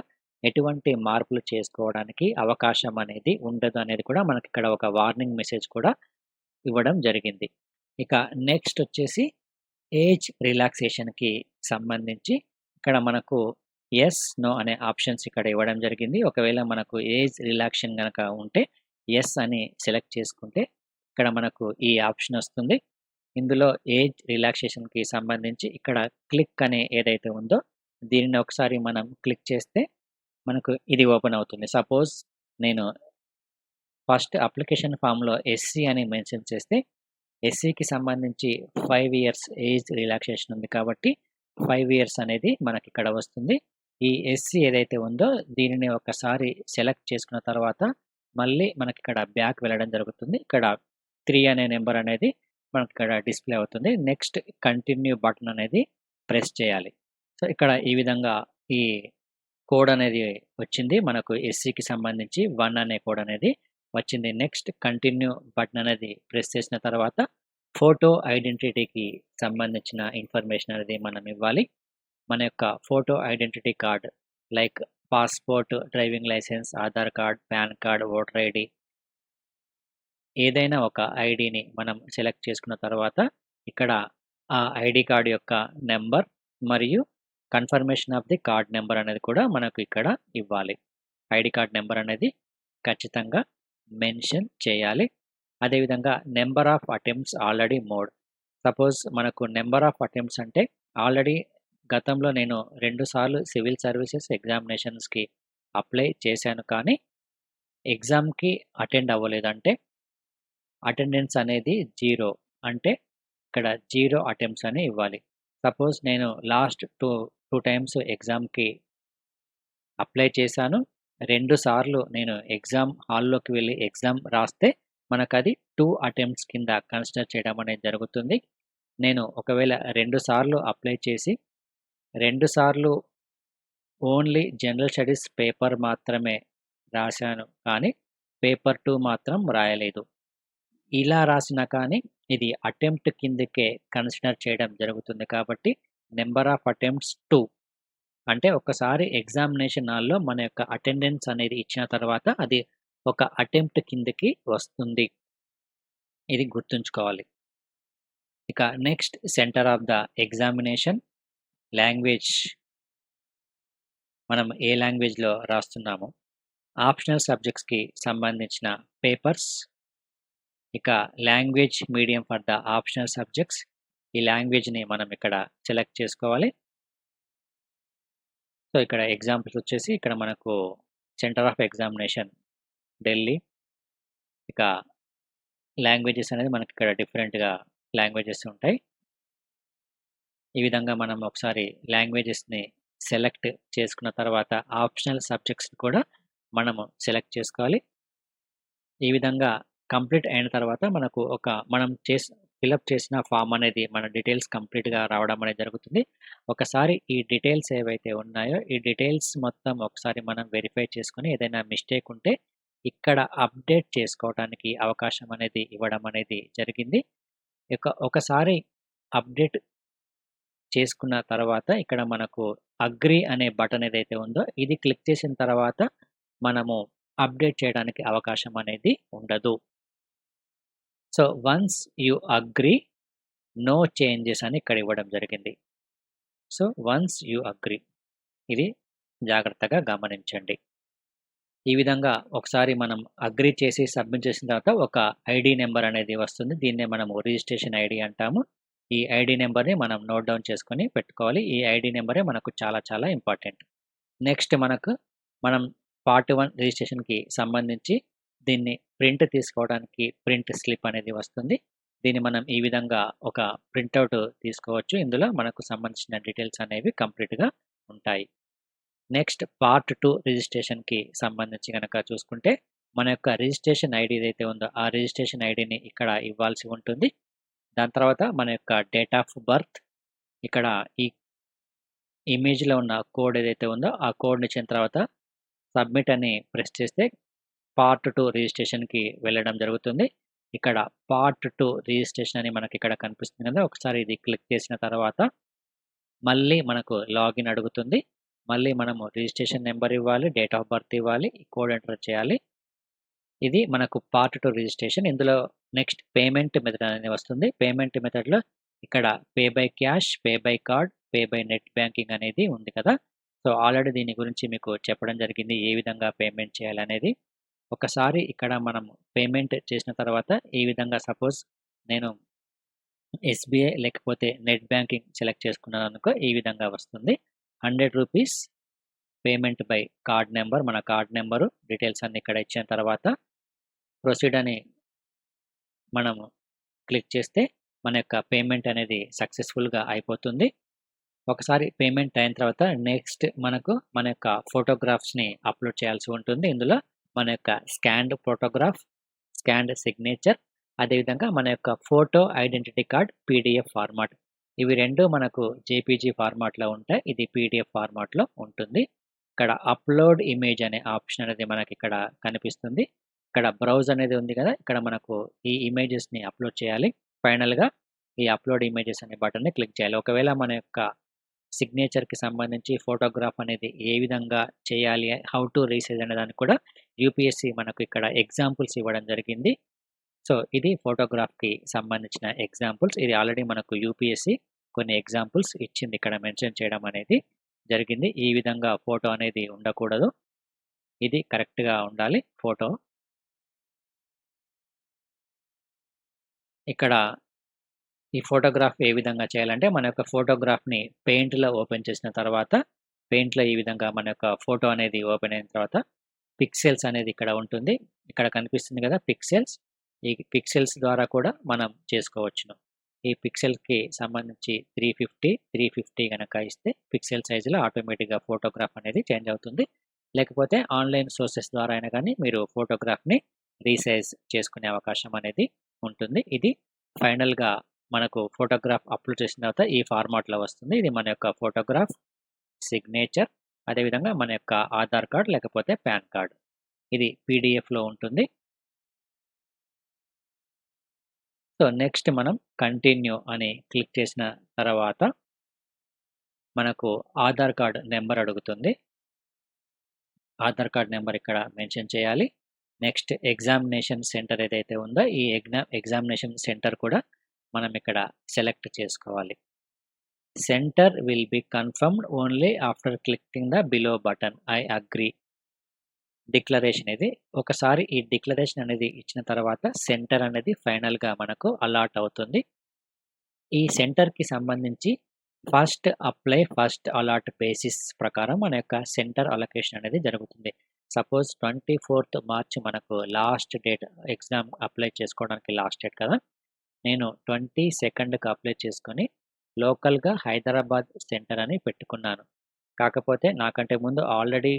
ఎటువంటి మార్పులు చేసుకోవడానికి అవకాశం అనేది ఉండదు అనేది కూడా మనకి ఇక్కడ ఒక వార్నింగ్ మెసేజ్ కూడా ఇవ్వడం జరిగింది. ఇక నెక్స్ట్ వచ్చేసి ఏజ్ రిలాక్సేషన్‌కి సంబంధించి ఇక్కడ మనకు యెస్, నో అనే ఆప్షన్స్ ఇక్కడ ఇవ్వడం జరిగింది. ఒకవేళ మనకు ఏజ్ రిలాక్సేషన్ గనక ఉంటే యెస్ అని సెలెక్ట్ చేసుకుంటే ఇక్కడ మనకు ఈ ఆప్షన్ వస్తుంది. ఇందులో ఏజ్ రిలాక్సేషన్‌కి సంబంధించి ఇక్కడ క్లిక్ అనే ఏదైతే ఉందో దీనిని ఒకసారి మనం క్లిక్ చేస్తే మనకు ఇది ఓపెన్ అవుతుంది. సపోజ్ నేను ఫస్ట్ అప్లికేషన్ ఫామ్‌లో ఎస్సీ అని మెన్షన్ చేస్తే ఎస్సీకి సంబంధించి 5 ఇయర్స్ ఏజ్ రిలాక్సేషన్ ఉంది కాబట్టి 5 ఇయర్స్ అనేది మనకిక్కడ వస్తుంది. ఈ ఎస్సీ ఏదైతే ఉందో దీనిని ఒకసారి సెలెక్ట్ చేసుకున్న తర్వాత మళ్ళీ మనకిక్కడ బ్యాక్ వెళ్ళడం జరుగుతుంది. ఇక్కడ 3 అనే నెంబర్ అనేది మనకిక్కడ డిస్‌ప్లే అవుతుంది. నెక్స్ట్ కంటిన్యూ బటన్ అనేది ప్రెస్ చేయాలి. సో, ఇక్కడ ఈ విధంగా ఈ కోడ్ అనేది వచ్చింది. మనకు ఎస్సీకి సంబంధించి 1 అనే కోడ్ అనేది వచ్చింది. నెక్స్ట్ కంటిన్యూ బటన్ అనేది ప్రెస్ చేసిన తర్వాత ఫోటో ఐడెంటిటీకి సంబంధించిన ఇన్ఫర్మేషన్ అనేది మనం ఇవ్వాలి. మన యొక్క photo identity card like passport, driving licence, Aadhaar card, PAN card, voter ID ఏదైనా ఒక ఐడీని మనం సెలెక్ట్ చేసుకున్న తర్వాత ఇక్కడ ఆ ఐడీ కార్డ్ యొక్క నెంబర్ మరియు confirmation of the card number అనేది కూడా మనకు ఇక్కడ ఇవ్వాలి. ఐడీ కార్డ్ నెంబర్ అనేది ఖచ్చితంగా మెన్షన్ చేయాలి. అదేవిధంగా number of attempts already mode. Suppose మనకు నెంబర్ ఆఫ్ అటెంప్ట్స్ అంటే ఆల్రెడీ గతంలో నేను 2 సార్లు సివిల్ సర్వీసెస్ ఎగ్జామినేషన్స్‌కి అప్లై చేశాను కానీ ఎగ్జామ్‌కి అటెండ్ అవ్వలేదంటే అటెండెన్స్ అనేది 0 అంటే ఇక్కడ 0 అటెంప్ట్స్ అని ఇవ్వాలి. సపోజ్ నేను లాస్ట్ 2 టైమ్స్ ఎగ్జామ్‌కి అప్లై చేశాను. 2 సార్లు నేను ఎగ్జామ్ హాల్‌లోకి వెళ్లి ఎగ్జామ్ రాస్తే మనకది 2 అటెంప్ట్స్ కింద కన్సిడర్ చేయడం అనేది జరుగుతుంది. నేను ఒకవేళ 2 సార్లు అప్లై చేసి 2 సార్లు ఓన్లీ జనరల్ స్టడీస్ పేపర్ మాత్రమే రాశాను కానీ పేపర్ 2 మాత్రం రాయలేదు. ఇలా రాసినా కానీ ఇది అటెంప్ట్ కిందకే కన్సిడర్ చేయడం జరుగుతుంది కాబట్టి నెంబర్ ఆఫ్ అటెంప్ట్స్ 2 అంటే ఒకసారి ఎగ్జామినేషన్ హాల్‌లో మన యొక్క అటెండెన్స్ అనేది ఇచ్చిన తర్వాత అది ఒక అటెంప్ట్ కిందకి వస్తుంది. ఇది గుర్తుంచుకోవాలి. ఇక next centre of the examination, language మనం ఏ లాంగ్వేజ్‌లో రాస్తున్నామో, ఆప్షనల్ సబ్జెక్ట్స్‌కి సంబంధించిన పేపర్స్, ఇక language medium for the optional subjects. ఈ లాంగ్వేజ్‌ని మనం ఇక్కడ సెలెక్ట్ చేసుకోవాలి. సో, ఇక్కడ ఎగ్జాంపుల్స్ వచ్చేసి ఇక్కడ మనకు సెంటర్ ఆఫ్ ఎగ్జామినేషన్ ఢిల్లీ. ఇక లాంగ్వేజెస్ అనేది మనకి ఇక్కడ డిఫరెంట్‌గా లాంగ్వేజెస్ ఉంటాయి. ఈ విధంగా మనం ఒకసారి లాంగ్వేజెస్‌ని సెలెక్ట్ చేసుకున్న తర్వాత ఆప్షనల్ సబ్జెక్ట్స్‌ని కూడా మనము సెలెక్ట్ చేసుకోవాలి. ఈ విధంగా కంప్లీట్ అయిన తర్వాత మనకు మనం ఫిలప్ చేసిన ఫామ్ అనేది మన డీటెయిల్స్ కంప్లీట్‌గా రావడం అనేది జరుగుతుంది. ఒకసారి ఈ డీటెయిల్స్ ఏవైతే ఉన్నాయో ఈ డీటెయిల్స్ మొత్తం ఒకసారి మనం వెరిఫై చేసుకొని ఏదైనా మిస్టేక్ ఉంటే ఇక్కడ అప్డేట్ చేసుకోవడానికి అవకాశం అనేది ఇవ్వడం అనేది జరిగింది. ఒకసారి అప్డేట్ చేసుకున్న తర్వాత ఇక్కడ మనకు అగ్రీ అనే బటన్ ఏదైతే ఉందో ఇది క్లిక్ చేసిన తర్వాత మనము అప్డేట్ చేయడానికి అవకాశం అనేది ఉండదు. So, once you agree no changes అని ఇక్కడ ఇవ్వడం జరిగింది. సో, వన్స్ యూ అగ్రీ ఇది జాగ్రత్తగా గమనించండి. ఈ విధంగా ఒకసారి మనం అగ్రీ చేసి సబ్మిట్ చేసిన తర్వాత ఒక ఐడీ నెంబర్ అనేది వస్తుంది. దీన్నే మనము రిజిస్ట్రేషన్ ఐడీ అంటాము. ఈ ఐడీ నెంబర్‌ని మనం నోట్ డౌన్ చేసుకొని పెట్టుకోవాలి. ఈ ఐడీ నెంబరే మనకు చాలా చాలా ఇంపార్టెంట్. నెక్స్ట్ మనకు మనం పార్ట్ 1 రిజిస్ట్రేషన్‌కి సంబంధించి దీన్ని ప్రింట్ తీసుకోవడానికి ప్రింట్ స్లిప్ అనేది వస్తుంది. దీన్ని మనం ఈ విధంగా ఒక ప్రింటౌట్ తీసుకోవచ్చు. ఇందులో మనకు సంబంధించిన డీటెయిల్స్ అనేవి కంప్లీట్‌గా ఉంటాయి. నెక్స్ట్ పార్ట్ 2 రిజిస్ట్రేషన్‌కి సంబంధించి గనక చూసుకుంటే, మన యొక్క రిజిస్ట్రేషన్ ఐడీ ఏదైతే ఉందో, ఆ రిజిస్ట్రేషన్ ఐడీని ఇక్కడ ఇవ్వాల్సి ఉంటుంది. దాని తర్వాత మన యొక్క డేట్ ఆఫ్ బర్త్, ఇక్కడ ఈ ఇమేజ్‌లో ఉన్న కోడ్ ఏదైతే ఉందో, ఆ కోడ్‌ని ఇచ్చిన తర్వాత సబ్మిట్ అని ప్రెస్ చేస్తే పార్ట్ 2 రిజిస్ట్రేషన్‌కి వెళ్ళడం జరుగుతుంది. ఇక్కడ పార్ట్ 2 రిజిస్ట్రేషన్ అని మనకిక్కడ కనిపిస్తుంది కదా! ఒకసారి ఇది క్లిక్ చేసిన తర్వాత మళ్ళీ మనకు లాగిన్ అడుగుతుంది. మళ్ళీ మనము రిజిస్ట్రేషన్ నంబర్ ఇవ్వాలి, డేట్ ఆఫ్ బర్త్ ఇవ్వాలి, కోడ్ ఎంటర్ చేయాలి. ఇది మనకు పార్ట్ 2 రిజిస్ట్రేషన్. ఇందులో నెక్స్ట్ పేమెంట్ మెథడ్ అనేది వస్తుంది. పేమెంట్ మెథడ్‌లో ఇక్కడ pay by cash, pay by card, pay by net banking అనేది ఉంది కదా! సో, ఆల్రెడీ దీని గురించి మీకు చెప్పడం జరిగింది. ఏ విధంగా పేమెంట్ చేయాలనేది. ఒకసారి ఇక్కడ మనం పేమెంట్ చేసిన తర్వాత ఈ విధంగా సపోజ్ నేను ఎస్‌బీఐ లేకపోతే నెట్ బ్యాంకింగ్ సెలెక్ట్ చేసుకున్నాననుకో ఈ విధంగా వస్తుంది. రూ. 100 పేమెంట్ బై కార్డ్ నంబర్, మన కార్డ్ నంబరు డీటెయిల్స్ అన్నీ ఇక్కడ ఇచ్చిన తర్వాత ప్రొసీడ్ అని మనము క్లిక్ చేస్తే మన యొక్క పేమెంట్ అనేది సక్సెస్‌ఫుల్‌గా అయిపోతుంది. ఒకసారి పేమెంట్ అయిన తర్వాత నెక్స్ట్ మనకు మన యొక్క ఫోటోగ్రాఫ్స్‌ని అప్‌లోడ్ చేయాల్సి ఉంటుంది. ఇందులో మన యొక్క స్కాన్డ్ ఫోటోగ్రాఫ్, స్కాన్డ్ సిగ్నేచర్, అదేవిధంగా మన యొక్క photo identity card PDF format. ఇవి 2 మనకు జేపీజీ ఫార్మాట్‌లో ఉంటాయి. ఇది పీడీఎఫ్ ఫార్మాట్‌లో ఉంటుంది. ఇక్కడ అప్‌లోడ్ ఇమేజ్ అనే ఆప్షన్ అనేది మనకిక్కడ కనిపిస్తుంది. ఇక్కడ బ్రౌజ్ అనేది ఉంది కదా! ఇక్కడ మనకు ఈ ఇమేజెస్‌ని అప్‌లోడ్ చేయాలి. ఫైనల్‌గా ఈ అప్‌లోడ్ ఇమేజెస్ అనే బటన్‌ని క్లిక్ చేయాలి. ఒకవేళ మన యొక్క సిగ్నేచర్‌కి సంబంధించి ఫోటోగ్రాఫ్ అనేది ఏ విధంగా చేయాలి, హౌ టు రీసైజ్ అనే దానికి కూడా యూపీఎస్‌సి మనకు ఇక్కడ ఎగ్జాంపుల్స్ ఇవ్వడం జరిగింది. సో, ఇది ఫోటోగ్రాఫ్‌కి సంబంధించిన ఎగ్జాంపుల్స్. ఇది ఆల్రెడీ మనకు యూపీఎస్‌సి కొన్ని ఎగ్జాంపుల్స్ ఇచ్చింది. ఇక్కడ మెన్షన్ చేయడం అనేది జరిగింది. ఈ విధంగా ఫోటో అనేది ఉండకూడదు. ఇది కరెక్ట్‌గా ఉండాలి ఫోటో. ఇక్కడ ఈ ఫోటోగ్రాఫ్ ఏ విధంగా చేయాలంటే, మన యొక్క ఫోటోగ్రాఫ్‌ని పెయింట్‌లో ఓపెన్ చేసిన తర్వాత, పెయింట్‌లో ఈ విధంగా మన యొక్క ఫోటో అనేది ఓపెన్ అయిన తర్వాత, పిక్సెల్స్ అనేది ఇక్కడ ఉంటుంది. ఇక్కడ కనిపిస్తుంది కదా! పిక్సెల్స్. ఈ పిక్సెల్స్ ద్వారా కూడా మనం చేసుకోవచ్చును. ఈ పిక్సెల్స్‌కి సంబంధించి 350 గనక ఇస్తే పిక్సెల్ సైజ్‌లో ఆటోమేటిక్‌గా ఫోటోగ్రాఫ్ అనేది చేంజ్ అవుతుంది. లేకపోతే ఆన్‌లైన్ సోర్సెస్ ద్వారా అయినా గానీ మీరు ఫోటోగ్రాఫ్‌ని రీసైజ్ చేసుకునే అవకాశం అనేది ఉంటుంది. ఇది ఫైనల్‌గా మనకు ఫోటోగ్రాఫ్ అప్‌లోడ్ చేసిన తర్వాత ఈ ఫార్మాట్‌లో వస్తుంది. ఇది మన యొక్క ఫోటోగ్రాఫ్, సిగ్నేచర్, అదేవిధంగా మన యొక్క ఆధార్ కార్డ్ లేకపోతే పాన్ కార్డ్. ఇది పీడీఎఫ్‌లో ఉంటుంది. సో, నెక్స్ట్ మనం కంటిన్యూ అని క్లిక్ చేసిన తర్వాత మనకు ఆధార్ కార్డ్ నంబర్ అడుగుతుంది. ఆధార్ కార్డ్ నంబర్ ఇక్కడ మెన్షన్ చేయాలి. నెక్స్ట్ ఎగ్జామినేషన్ సెంటర్ ఏదైతే ఉందో ఈ ఎగ్జామినేషన్ సెంటర్ కూడా మనం ఇక్కడ సెలెక్ట్ చేసుకోవాలి. Centre will be confirmed only after clicking the below button I agree. Declaration ఇది. ఒకసారి ఈ డిక్లరేషన్ అనేది ఇచ్చిన తర్వాత సెంటర్ అనేది ఫైనల్‌గా మనకు అలాట్ అవుతుంది. ఈ సెంటర్‌కి సంబంధించి first apply, first allot basis ప్రకారం మన యొక్క సెంటర్ అలొకేషన్ అనేది జరుగుతుంది. సపోజ్ 24థ్ మార్చ్ మనకు లాస్ట్ డేట్ ఎగ్జామ్ అప్లై చేసుకోవడానికి లాస్ట్ డేట్ కదా! నేను 22కి అప్లై చేసుకొని లోకల్‌గా హైదరాబాద్ సెంటర్ అని పెట్టుకున్నాను. కాకపోతే నాకంటే ముందు ఆల్రెడీ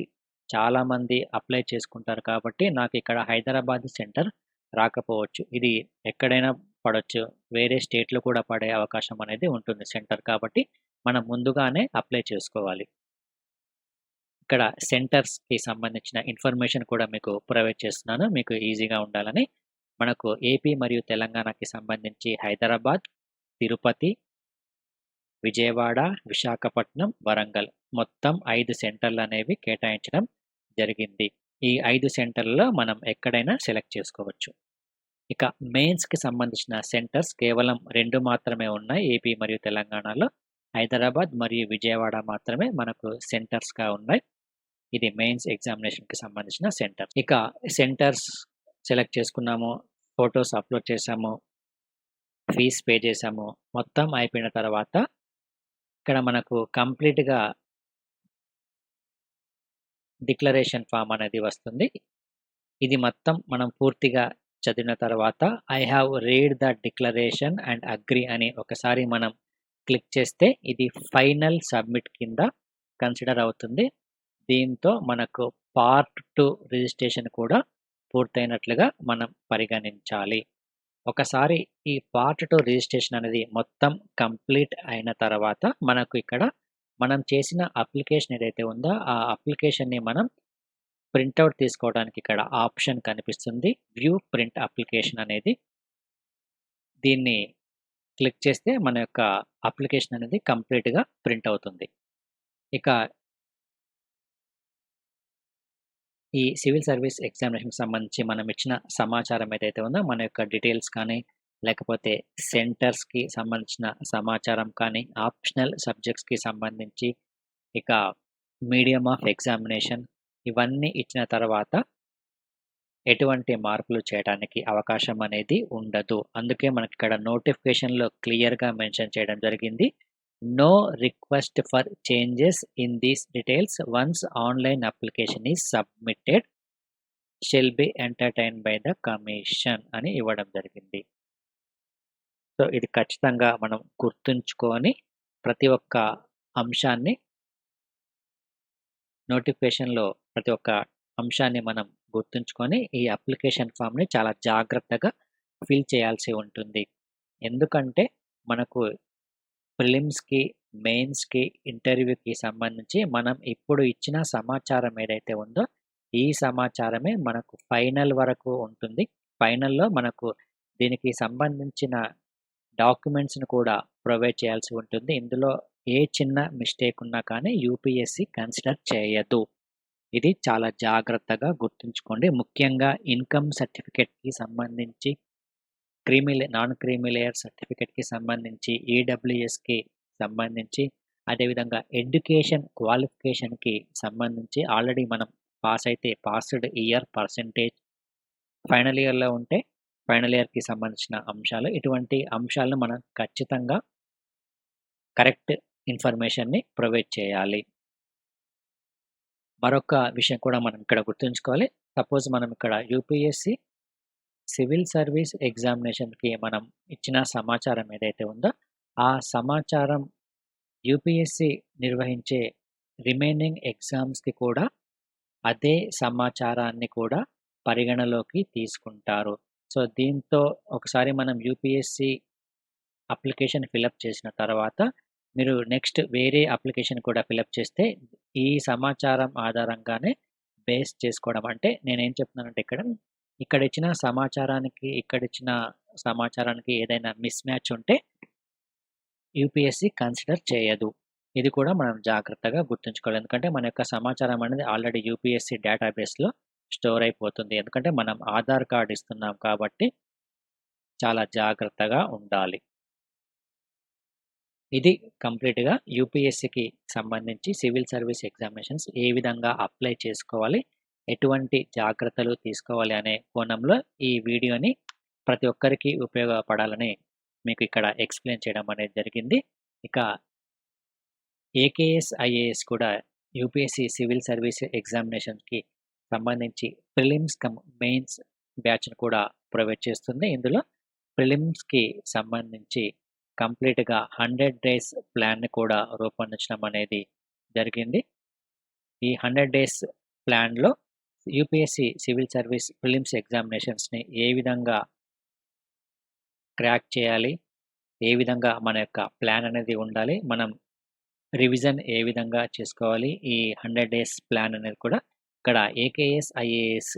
చాలామంది అప్లై చేసుకుంటారు కాబట్టి నాకిక్కడ హైదరాబాద్ సెంటర్ రాకపోవచ్చు. ఇది ఎక్కడైనా పడొచ్చు. వేరే స్టేట్‌లో కూడా పడే అవకాశం అనేది ఉంటుంది సెంటర్ కాబట్టి మనం ముందుగానే అప్లై చేసుకోవాలి. ఇక్కడ సెంటర్స్‌కి సంబంధించిన ఇన్ఫర్మేషన్ కూడా మీకు ప్రొవైడ్ చేస్తున్నాను. మీకు ఈజీగా ఉండాలని. మనకు ఏపీ మరియు తెలంగాణకి సంబంధించి హైదరాబాద్, తిరుపతి, విజయవాడ, విశాఖపట్నం, వరంగల్ మొత్తం 5 సెంటర్‌లనేవి కేటాయించడం జరిగింది. ఈ 5 సెంటర్‌లలో మనం ఎక్కడైనా సెలెక్ట్ చేసుకోవచ్చు. ఇక మెయిన్స్‌కి సంబంధించిన సెంటర్స్ కేవలం 2 మాత్రమే ఉన్నాయి ఏపీ మరియు తెలంగాణలో. హైదరాబాద్ మరియు విజయవాడ మాత్రమే మనకు సెంటర్స్‌గా ఉన్నాయి. ఇది మెయిన్స్ ఎగ్జామినేషన్‌కి సంబంధించిన సెంటర్. ఇక సెంటర్స్ సెలెక్ట్ చేసుకున్నాము. ఫోటోస్ అప్‌లోడ్ చేశాము. ఫీస్ పే చేశాము. మొత్తం అయిపోయిన తర్వాత ఇక్కడ మనకు కంప్లీట్‌గా డిక్లరేషన్ ఫామ్ అనేది వస్తుంది. ఇది మొత్తం మనం పూర్తిగా చదివిన తర్వాత I have read the declaration and agree అని ఒకసారి మనం క్లిక్ చేస్తే ఇది ఫైనల్ సబ్మిట్ కింద కన్సిడర్ అవుతుంది. దీంతో మనకు పార్ట్ 2 రిజిస్ట్రేషన్ కూడా పూర్తయినట్లుగా మనం పరిగణించాలి. ఒకసారి ఈ పార్ట్ 2 రిజిస్ట్రేషన్ అనేది మొత్తం కంప్లీట్ అయిన తర్వాత మనకు ఇక్కడ మనం చేసిన అప్లికేషన్ ఏదైతే ఉందో ఆ అప్లికేషన్‌ని మనం ప్రింటౌట్ తీసుకోవడానికి ఇక్కడ ఆప్షన్ కనిపిస్తుంది. వ్యూ ప్రింట్ అప్లికేషన్ అనేది. దీన్ని క్లిక్ చేస్తే మన యొక్క అప్లికేషన్ అనేది కంప్లీట్‌గా ప్రింట్ అవుతుంది. ఇక ఈ సివిల్ సర్వీస్ ఎగ్జామినేషన్‌కి సంబంధించి మనం ఇచ్చిన సమాచారం ఏదైతే ఉందో మన యొక్క డీటెయిల్స్ కానీ, లేకపోతే సెంటర్స్‌కి సంబంధించిన సమాచారం కానీ, ఆప్షనల్ సబ్జెక్ట్స్‌కి సంబంధించి, ఇక మీడియం ఆఫ్ ఎగ్జామినేషన్ ఇవన్నీ ఇచ్చిన తర్వాత ఎటువంటి మార్పులు చేయడానికి అవకాశం అనేది ఉండదు. అందుకే మనకిక్కడ నోటిఫికేషన్‌లో క్లియర్‌గా మెన్షన్ చేయడం జరిగింది. No request for changes in these details once online application is submitted shall be entertained by the commission అని ఇవ్వడం జరిగింది. సో, ఇది ఖచ్చితంగా మనం గుర్తుంచుకొని ప్రతి ఒక్క అంశాన్ని నోటిఫికేషన్‌లో ప్రతి ఒక్క అంశాన్ని మనం గుర్తుంచుకొని ఈ అప్లికేషన్ ఫామ్‌ని చాలా జాగ్రత్తగా ఫిల్ చేయాల్సి ఉంటుంది. ఎందుకంటే మనకు ప్రిలిమ్స్‌కి, మెయిన్స్‌కి, ఇంటర్వ్యూకి సంబంధించి మనం ఇప్పుడు ఇచ్చిన సమాచారం ఏదైతే ఉందో ఈ సమాచారమే మనకు ఫైనల్ వరకు ఉంటుంది. ఫైనల్‌లో మనకు దీనికి సంబంధించిన డాక్యుమెంట్స్‌ని కూడా ప్రొవైడ్ చేయాల్సి ఉంటుంది. ఇందులో ఏ చిన్న మిస్టేక్ ఉన్నా కానీ యూపీఎస్‌సి కన్సిడర్ చేయదు. ఇది చాలా జాగ్రత్తగా గుర్తుంచుకోండి. ముఖ్యంగా ఇన్‌కమ్ సర్టిఫికేట్‌కి సంబంధించి, నాన్ క్రీమీ లేయర్ సర్టిఫికేట్‌కి సంబంధించి, ఈడబ్ల్యూఎస్‌కి సంబంధించి, అదేవిధంగా ఎడ్యుకేషన్ క్వాలిఫికేషన్‌కి సంబంధించి ఆల్రెడీ మనం పాస్డ్ ఇయర్ పర్సెంటేజ్, ఫైనల్ ఇయర్‌లో ఉంటే ఫైనల్ ఇయర్‌కి సంబంధించిన అంశాలు, ఇటువంటి అంశాలను మనం ఖచ్చితంగా కరెక్ట్ ఇన్ఫర్మేషన్‌ని ప్రొవైడ్ చేయాలి. మరొక విషయం కూడా మనం ఇక్కడ గుర్తుంచుకోవాలి. సపోజ్ మనం ఇక్కడ యూపీఎస్‌సి సివిల్ సర్వీస్ ఎగ్జామినేషన్‌కి మనం ఇచ్చిన సమాచారం ఏదైతే ఉందో, ఆ సమాచారం యూపీఎస్‌సి నిర్వహించే రిమైనింగ్ ఎగ్జామ్స్‌కి కూడా అదే సమాచారాన్ని కూడా పరిగణలోకి తీసుకుంటారు. సో, దీంతో ఒకసారి మనం యూపీఎస్‌సి అప్లికేషన్ ఫిలప్ చేసిన తర్వాత మీరు నెక్స్ట్ వేరే అప్లికేషన్ కూడా ఫిలప్ చేస్తే ఈ సమాచారం ఆధారంగానే బేస్ చేసుకోవడం. అంటే నేనేం చెప్తున్నానంటే ఇక్కడ ఇచ్చిన సమాచారానికి, ఇక్కడిచ్చిన సమాచారానికి ఏదైనా మిస్ మ్యాచ్ ఉంటే యూపీఎస్‌సి కన్సిడర్ చేయదు. ఇది కూడా మనం జాగ్రత్తగా గుర్తుంచుకోవాలి. ఎందుకంటే మన యొక్క సమాచారం అనేది ఆల్రెడీ యూపీఎస్‌సి డేటాబేస్‌లో స్టోర్ అయిపోతుంది. ఎందుకంటే మనం ఆధార్ కార్డ్ ఇస్తున్నాం కాబట్టి చాలా జాగ్రత్తగా ఉండాలి. ఇది కంప్లీట్‌గా యూపీఎస్‌సికి సంబంధించి సివిల్ సర్వీస్ ఎగ్జామినేషన్స్ ఏ విధంగా అప్లై చేసుకోవాలి, ఎటువంటి జాగ్రత్తలు తీసుకోవాలి అనే కోణంలో ఈ వీడియోని ప్రతి ఒక్కరికి ఉపయోగపడాలని మీకు ఇక్కడ ఎక్స్‌ప్లెయిన్ చేయడం అనేది జరిగింది. ఇక ఏకేఎస్, ఐఏఎస్ కూడా యూపీఎస్‌సి సివిల్ సర్వీస్ ఎగ్జామినేషన్‌కి సంబంధించి ప్రిలిమ్స్ కమ్ మెయిన్స్ బ్యాచ్‌ని కూడా ప్రొవైడ్ చేస్తుంది. ఇందులో ప్రిలిమ్స్‌కి సంబంధించి కంప్లీట్‌గా 100 డేస్ ప్లాన్‌ని కూడా రూపొందించడం అనేది జరిగింది. ఈ 100 డేస్ ప్లాన్‌లో యూపీఎస్‌సి సివిల్ సర్వీస్ ప్రిలిమ్స్ ఎగ్జామినేషన్స్‌ని ఏ విధంగా క్రాక్ చేయాలి, ఏ విధంగా మన యొక్క ప్లాన్ అనేది ఉండాలి, మనం రివిజన్ ఏ విధంగా చేసుకోవాలి, ఈ 100 డేస్ ప్లాన్ అనేది కూడా ఇక్కడ ఏకేఎస్, ఐఏఎస్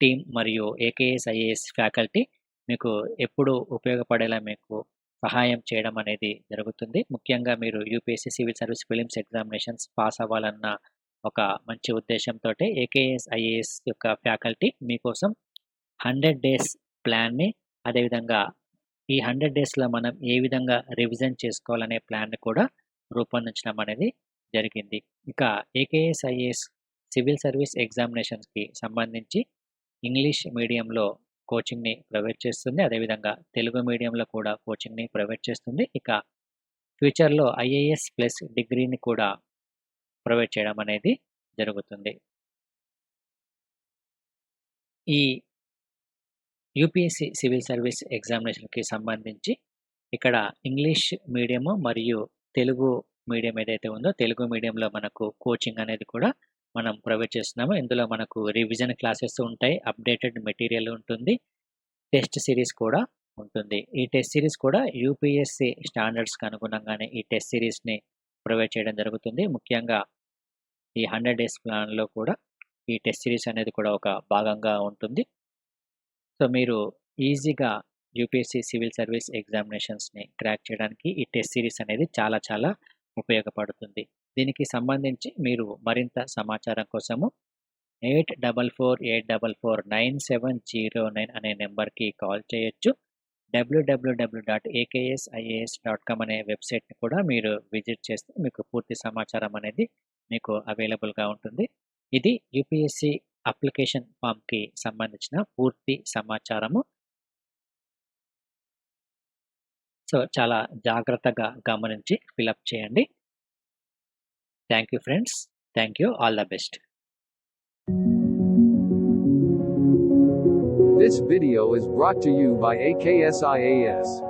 టీమ్ మరియు ఏకేఎస్, ఐఏఎస్ ఫ్యాకల్టీ మీకు ఎప్పుడు ఉపయోగపడేలా మీకు సహాయం చేయడం అనేది జరుగుతుంది. ముఖ్యంగా మీరు UPSC civil service prelims examinations pass అవ్వాలన్న ఒక మంచి ఉద్దేశంతోటే ఏకేఎస్, ఐఏఎస్ యొక్క ఫ్యాకల్టీ మీకోసం 100 డేస్ ప్లాన్‌ని, అదేవిధంగా ఈ 100 డేస్‌లో మనం ఏ విధంగా రివిజన్ చేసుకోవాలనే ప్లాన్‌ని కూడా రూపొందించడం అనేది జరిగింది. ఇక ఏకేఎస్, ఐఏఎస్ సివిల్ సర్వీస్ ఎగ్జామినేషన్స్‌కి సంబంధించి ఇంగ్లీష్ మీడియంలో కోచింగ్‌ని ప్రొవైడ్ చేస్తుంది. అదేవిధంగా తెలుగు మీడియంలో కూడా కోచింగ్‌ని ప్రొవైడ్ చేస్తుంది. ఇక ఫ్యూచర్‌లో ఐఏఎస్ ప్లస్ డిగ్రీని కూడా ప్రొవైడ్ చేయడం అనేది జరుగుతుంది. ఈ యూపీఎస్సీ సివిల్ సర్వీస్ ఎగ్జామినేషన్‌కి సంబంధించి ఇక్కడ ఇంగ్లీష్ మీడియము మరియు తెలుగు మీడియం ఏదైతే ఉందో, తెలుగు మీడియంలో మనకు కోచింగ్ అనేది కూడా మనం ప్రొవైడ్ చేస్తున్నాము. ఇందులో మనకు రివిజన్ క్లాసెస్ ఉంటాయి. అప్డేటెడ్ మెటీరియల్ ఉంటుంది. టెస్ట్ సిరీస్ కూడా ఉంటుంది. ఈ టెస్ట్ సిరీస్ కూడా యూపీఎస్సీ స్టాండర్డ్స్‌కి అనుగుణంగానే ఈ టెస్ట్ సిరీస్‌ని ప్రొవైడ్ చేయడం జరుగుతుంది. ముఖ్యంగా ఈ 100 డేస్ ప్లాన్‌లో కూడా ఈ టెస్ట్ సిరీస్ అనేది కూడా ఒక భాగంగా ఉంటుంది. సో, మీరు ఈజీగా యూపీఎస్సీ సివిల్ సర్వీస్ ఎగ్జామినేషన్స్‌ని క్రాక్ చేయడానికి ఈ టెస్ట్ సిరీస్ అనేది చాలా చాలా ఉపయోగపడుతుంది. దీనికి సంబంధించి మీరు మరింత సమాచారం కోసము 8448449709 అనే నెంబర్‌కి కాల్ చేయొచ్చు. www.aksias.com అనే వెబ్‌సైట్‌ని కూడా మీరు విజిట్ చేస్తే మీకు పూర్తి సమాచారం అనేది మీకు అవైలబుల్‌గా ఉంటుంది. ఇది యూపీఎస్సీ అప్లికేషన్ ఫామ్‌కి సంబంధించిన పూర్తి సమాచారము. సో, చాలా జాగ్రత్తగా గమనించి ఫిలప్ చేయండి. Thank you friends. Thank you. All the best. This video is brought to you by AKSIAS.